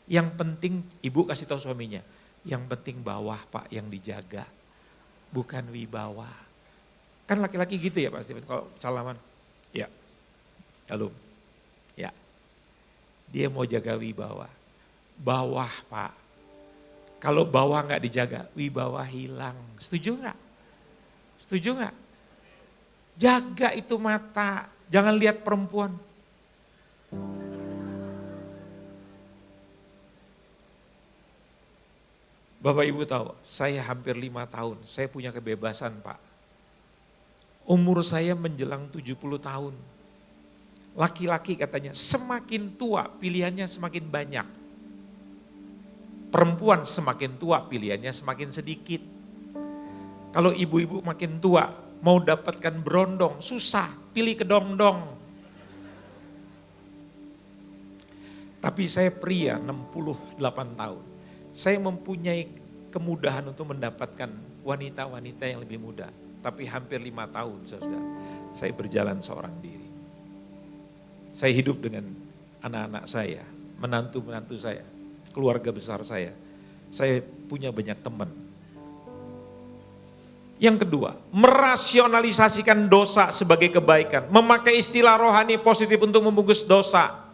Yang penting, ibu kasih tahu suaminya, yang penting bawah Pak yang dijaga, bukan wibawa. Kan laki-laki gitu ya Pak Steven, kalau salaman, ya, halo, ya. Dia mau jaga wibawa, bawah Pak. Kalau bawah nggak dijaga, wibawa hilang. Setuju nggak? Setuju nggak? Jaga itu mata, jangan lihat perempuan. Bapak Ibu tahu, saya hampir 5 tahun, saya punya kebebasan Pak. Umur saya menjelang 70 tahun. Laki-laki katanya semakin tua pilihannya semakin banyak. Perempuan semakin tua pilihannya semakin sedikit. Kalau ibu-ibu makin tua, mau dapatkan berondong, susah, pilih kedongdong. Tapi saya pria 68 tahun, saya mempunyai kemudahan untuk mendapatkan wanita-wanita yang lebih muda. Tapi hampir 5 tahun saudara, saya berjalan seorang diri. Saya hidup dengan anak-anak saya, menantu-menantu saya, keluarga besar saya. Saya punya banyak teman. Yang kedua, merasionalisasikan dosa sebagai kebaikan. Memakai istilah rohani positif untuk membungkus dosa.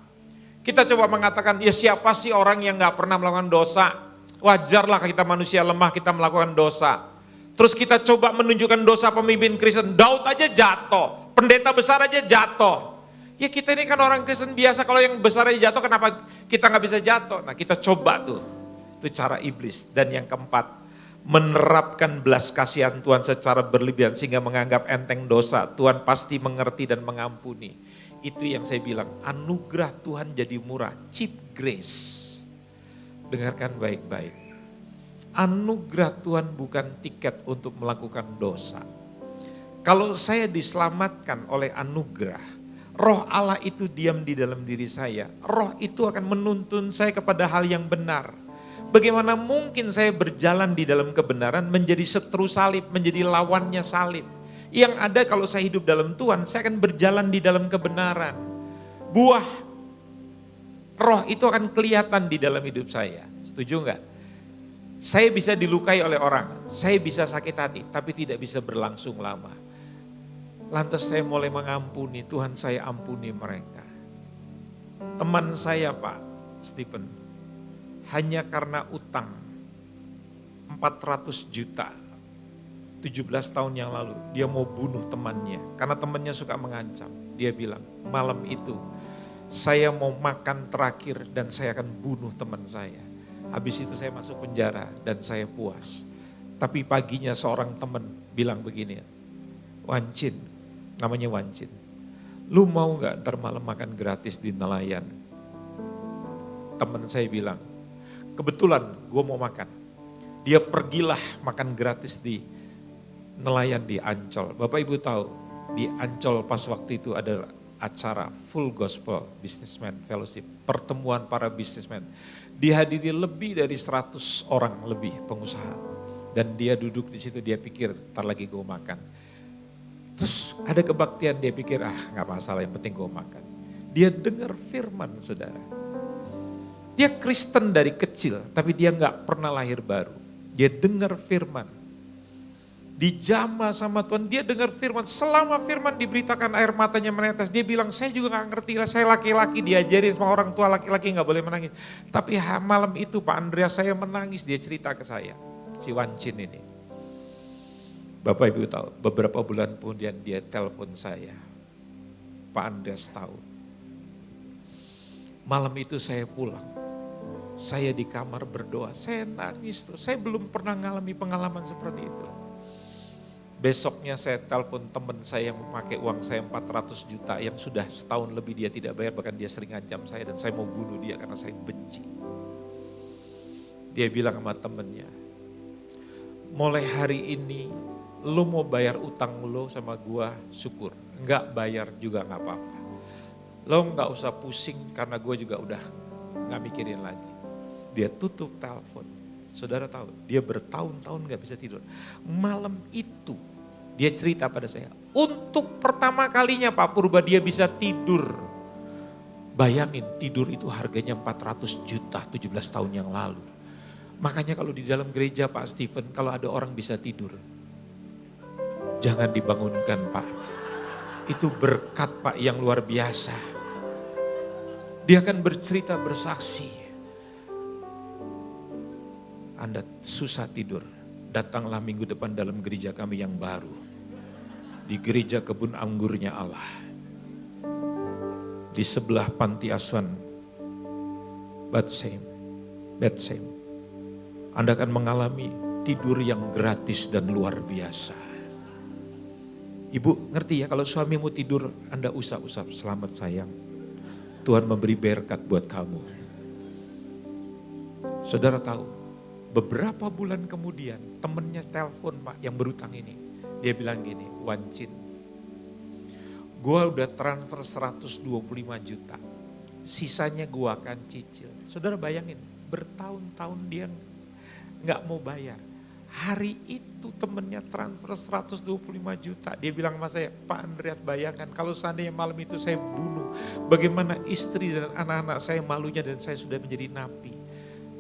Kita coba mengatakan, ya siapa sih orang yang gak pernah melakukan dosa? Wajarlah kita manusia lemah, kita melakukan dosa. Terus kita coba menunjukkan dosa pemimpin Kristen. Daud aja jatuh, pendeta besar aja jatuh. Ya kita ini kan orang Kristen biasa, kalau yang besar aja jatuh kenapa kita gak bisa jatuh? Nah kita coba tuh, itu cara iblis. Dan yang keempat, menerapkan belas kasihan Tuhan secara berlebihan sehingga menganggap enteng dosa. Tuhan pasti mengerti dan mengampuni. Itu yang saya bilang, anugerah Tuhan jadi murah, cheap grace. Dengarkan baik-baik. Anugerah Tuhan bukan tiket untuk melakukan dosa. Kalau saya diselamatkan oleh anugerah, Roh Allah itu diam di dalam diri saya. Roh itu akan menuntun saya kepada hal yang benar. Bagaimana mungkin saya berjalan di dalam kebenaran menjadi seteru salib, menjadi lawannya salib. Yang ada kalau saya hidup dalam Tuhan, saya akan berjalan di dalam kebenaran. Buah roh itu akan kelihatan di dalam hidup saya. Setuju enggak? Saya bisa dilukai oleh orang, saya bisa sakit hati, tapi tidak bisa berlangsung lama. Lantas saya mulai mengampuni, Tuhan saya ampuni mereka. Teman saya Pak Stephen, hanya karena utang 400 juta 17 tahun yang lalu dia mau bunuh temannya karena temannya suka mengancam. Dia bilang, malam itu saya mau makan terakhir dan saya akan bunuh teman saya. Habis itu saya masuk penjara dan saya puas. Tapi paginya seorang teman bilang begini, Wancin, namanya Wancin, lu mau gak ntar malam makan gratis di nelayan? Teman saya bilang, kebetulan gue mau makan. Dia pergilah makan gratis di nelayan di Ancol. Bapak Ibu tahu, di Ancol pas waktu itu ada acara Full Gospel Businessman Fellowship, pertemuan para businessman. Dihadiri lebih dari 100 orang lebih pengusaha. Dan dia duduk di situ, dia pikir, ntar lagi gue makan. Terus ada kebaktian, dia pikir, gak masalah, yang penting gue makan. Dia dengar firman, saudara. Dia Kristen dari kecil, tapi dia gak pernah lahir baru. Dia dengar firman. Dijamah sama Tuhan, dia dengar firman. Selama firman diberitakan air matanya menetes. Dia bilang, saya juga gak ngerti lah, saya laki-laki diajarin sama orang tua laki-laki gak boleh menangis. Tapi malam itu Pak Andreas saya menangis, dia cerita ke saya. Si Wancin ini. Bapak Ibu tahu, beberapa bulan kemudian dia telepon saya. Pak Andreas tahu. Malam itu saya pulang. Saya di kamar berdoa, saya nangis tuh. Saya belum pernah mengalami pengalaman seperti itu. Besoknya saya telepon teman saya yang memakai uang saya 400 juta yang sudah setahun lebih dia tidak bayar, bahkan dia sering ancam saya dan saya mau bunuh dia karena saya benci. Dia bilang sama temennya, mulai hari ini lo mau bayar utang lo sama gua syukur, enggak bayar juga enggak apa-apa. Lo enggak usah pusing karena gua juga udah enggak mikirin lagi. Dia tutup telepon. Saudara tahu, dia bertahun-tahun gak bisa tidur. Malam itu dia cerita pada saya, untuk pertama kalinya Pak Purba dia bisa tidur. Bayangin tidur itu harganya 400 juta 17 tahun yang lalu. Makanya kalau di dalam gereja Pak Stephen, kalau ada orang bisa tidur, jangan dibangunkan Pak. Itu berkat Pak yang luar biasa. Dia akan bercerita, bersaksi. Anda susah tidur, datanglah minggu depan dalam gereja kami yang baru. Di gereja kebun anggurnya Allah. Di sebelah panti asuhan Bethshem. Anda akan mengalami tidur yang gratis dan luar biasa. Ibu ngerti ya, kalau suamimu tidur Anda usap-usap, selamat sayang. Tuhan memberi berkat buat kamu. Saudara tahu, beberapa bulan kemudian temennya telepon Pak yang berutang ini. Dia bilang gini, Wancin, gua udah transfer 125 juta. Sisanya gua akan cicil. Saudara bayangin, bertahun-tahun dia gak mau bayar. Hari itu temennya transfer 125 juta. Dia bilang sama saya, Pak Andreas bayangkan kalau seandainya malam itu saya bunuh. Bagaimana istri dan anak-anak saya malunya dan saya sudah menjadi napi.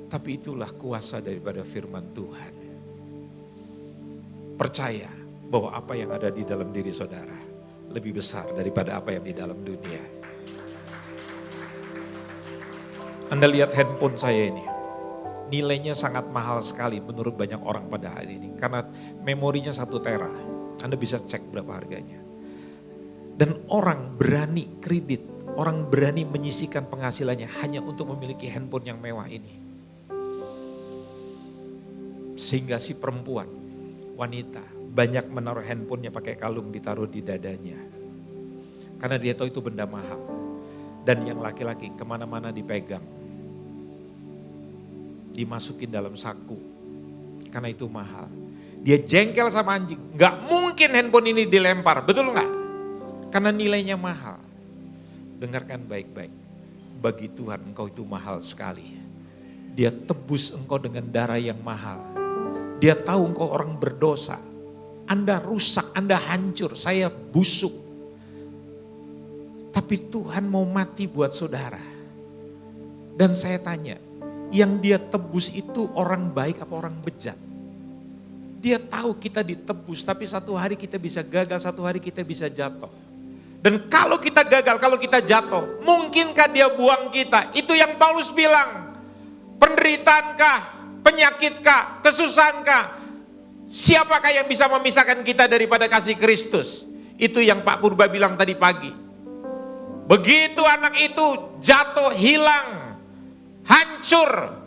Tapi itulah kuasa daripada firman Tuhan. Percaya bahwa apa yang ada di dalam diri saudara lebih besar daripada apa yang di dalam dunia. Anda lihat handphone saya ini. Nilainya sangat mahal sekali menurut banyak orang pada hari ini. Karena memorinya 1 tera. Anda bisa cek berapa harganya. Dan orang berani kredit. Orang berani menyisihkan penghasilannya hanya untuk memiliki handphone yang mewah ini. Sehingga si perempuan, wanita, banyak menaruh handphonenya pakai kalung ditaruh di dadanya. Karena dia tahu itu benda mahal. Dan yang laki-laki kemana-mana dipegang. Dimasukin dalam saku. Karena itu mahal. Dia jengkel sama anjing. Gak mungkin handphone ini dilempar, betul gak? Karena nilainya mahal. Dengarkan baik-baik. Bagi Tuhan engkau itu mahal sekali. Dia tebus engkau dengan darah yang mahal. Dia tahu engkau orang berdosa. Anda rusak, Anda hancur, saya busuk. Tapi Tuhan mau mati buat saudara. Dan saya tanya, yang dia tebus itu orang baik apa orang bejat? Dia tahu kita ditebus, tapi satu hari kita bisa gagal, satu hari kita bisa jatuh. Dan kalau kita gagal, kalau kita jatuh, mungkinkah dia buang kita? Itu yang Paulus bilang. Penderitaankah? Penyakitkah, kesusahankah, Siapakah yang bisa memisahkan kita daripada kasih Kristus? Itu yang Pak Purba bilang tadi pagi. Begitu anak itu jatuh, hilang, hancur,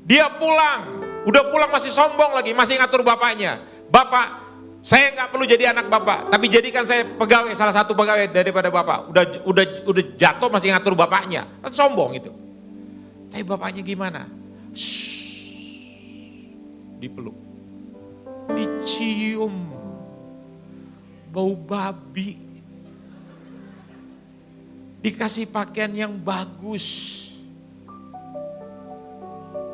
dia pulang. Udah pulang masih sombong lagi, masih ngatur bapaknya. Bapak, saya nggak perlu jadi anak bapak, tapi jadikan saya pegawai, salah satu pegawai daripada bapak. Udah jatuh masih ngatur bapaknya, kan sombong itu. Tapi bapaknya gimana? Dipeluk, dicium, bau babi, dikasih pakaian yang bagus,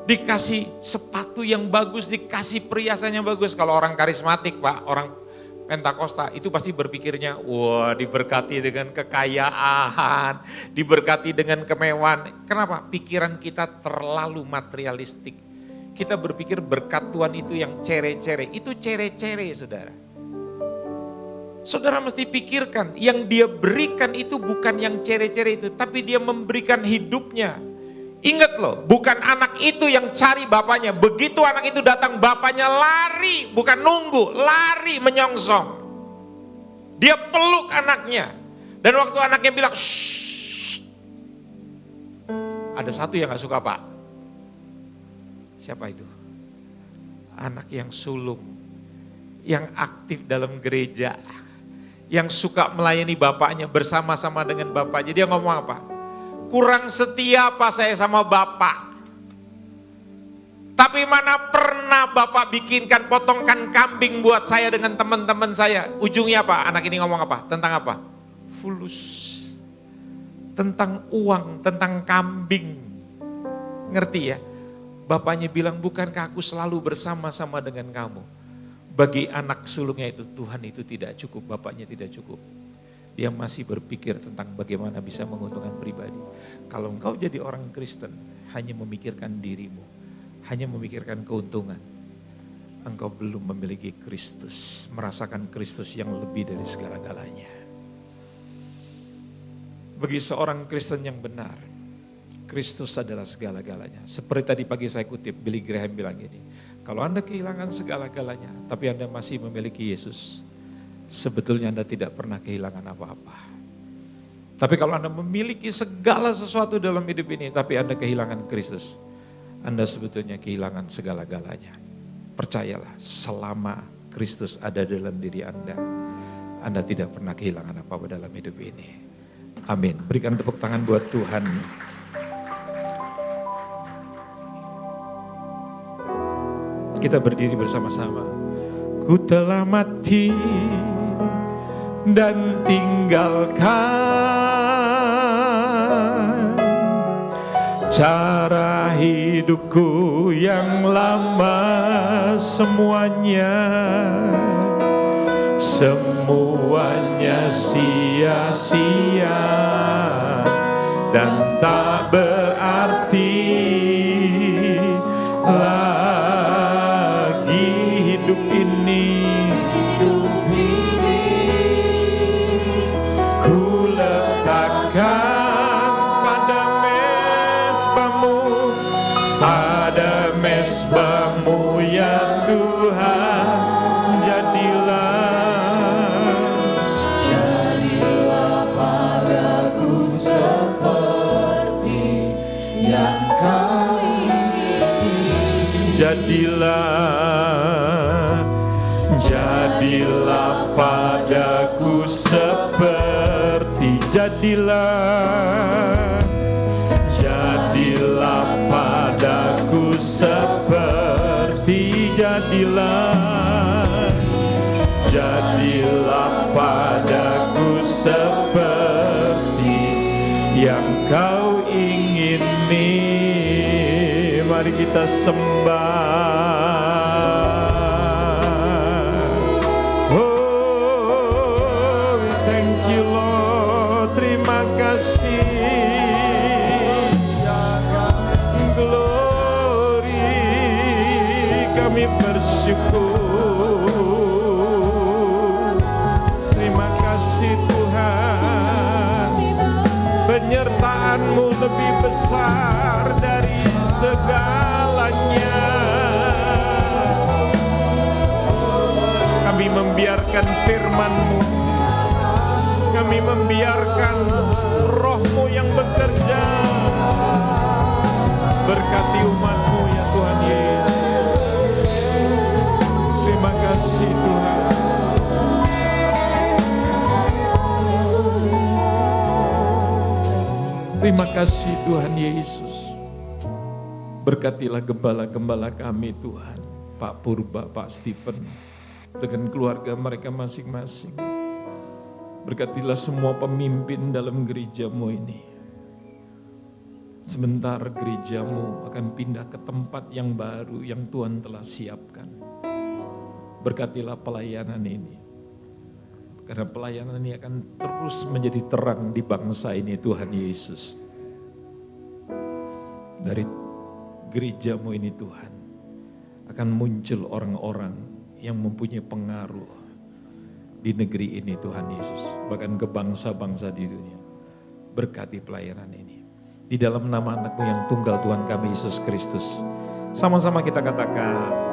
dikasih sepatu yang bagus, dikasih perhiasan yang bagus. Kalau orang karismatik Pak, orang Pentakosta itu pasti berpikirnya, wah diberkati dengan kekayaan, diberkati dengan kemewahan. Kenapa? Pikiran kita terlalu materialistik. Kita berpikir berkat Tuhan itu yang cere-cere, itu cere-cere saudara. Saudara mesti pikirkan, yang dia berikan itu bukan yang cere-cere itu, tapi dia memberikan hidupnya. Ingat loh, bukan anak itu yang cari bapaknya. Begitu anak itu datang, bapaknya lari, bukan nunggu, lari menyongsong. Dia peluk anaknya. Dan waktu anaknya bilang, shh, ada satu yang gak suka Pak. Siapa itu? Anak yang sulung, yang aktif dalam gereja, yang suka melayani bapaknya bersama-sama dengan bapaknya. Dia ngomong apa? Kurang setia apa saya sama bapak? Tapi mana pernah bapak bikinkan potongkan kambing buat saya dengan teman-teman saya. Ujungnya apa? Anak ini ngomong apa? Tentang apa? Fulus. Tentang uang, tentang kambing. Ngerti ya? Bapaknya bilang, bukankah aku selalu bersama-sama dengan kamu? Bagi anak sulungnya itu, Tuhan itu tidak cukup, bapaknya tidak cukup. Dia masih berpikir tentang bagaimana bisa menguntungkan pribadi. Kalau engkau jadi orang Kristen, hanya memikirkan dirimu, hanya memikirkan keuntungan, engkau belum memiliki Kristus, merasakan Kristus yang lebih dari segala-galanya. Bagi seorang Kristen yang benar, Kristus adalah segala-galanya. Seperti tadi pagi saya kutip, Billy Graham bilang gini, kalau Anda kehilangan segala-galanya, tapi Anda masih memiliki Yesus, sebetulnya Anda tidak pernah kehilangan apa-apa. Tapi kalau Anda memiliki segala sesuatu dalam hidup ini, tapi Anda kehilangan Kristus, Anda sebetulnya kehilangan segala-galanya. Percayalah, selama Kristus ada dalam diri Anda, Anda tidak pernah kehilangan apa-apa dalam hidup ini. Amin. Berikan tepuk tangan buat Tuhan. Kita berdiri bersama-sama. Ku telah mati dan tinggalkan cara hidupku yang lama, semuanya sia-sia dan tak berarti lagi hidup ini. Ku letakkan pada mesbah-Mu ya Tuhan. Jadilah padaku seperti yang Kau ingini. Jadilah padaku seperti, jadilah padaku seperti, jadilah padaku seperti yang Kau ingini. Mari kita sembah. Kami bersyukur. Terima kasih Tuhan, penyertaan-Mu lebih besar dari segalanya. membiarkan firman-Mu, kami membiarkan Roh-Mu yang bekerja. Berkati umat-Mu ya Tuhan Yesus. Terima kasih Tuhan. Terima kasih Tuhan Yesus. Berkatilah gembala-gembala kami Tuhan. Pak Purba, Pak Stephen, dengan keluarga mereka masing-masing. Berkatilah semua pemimpin dalam gereja-Mu ini. Sebentar gereja-Mu akan pindah ke tempat yang baru yang Tuhan telah siapkan. Berkatilah pelayanan ini. Karena pelayanan ini akan terus menjadi terang di bangsa ini Tuhan Yesus. Dari gereja-Mu ini Tuhan, akan muncul orang-orang yang mempunyai pengaruh di negeri ini Tuhan Yesus. Bahkan ke bangsa-bangsa di dunia. Berkati pelayanan ini. Di dalam nama anak-Mu yang tunggal Tuhan kami Yesus Kristus. Sama-sama kita katakan,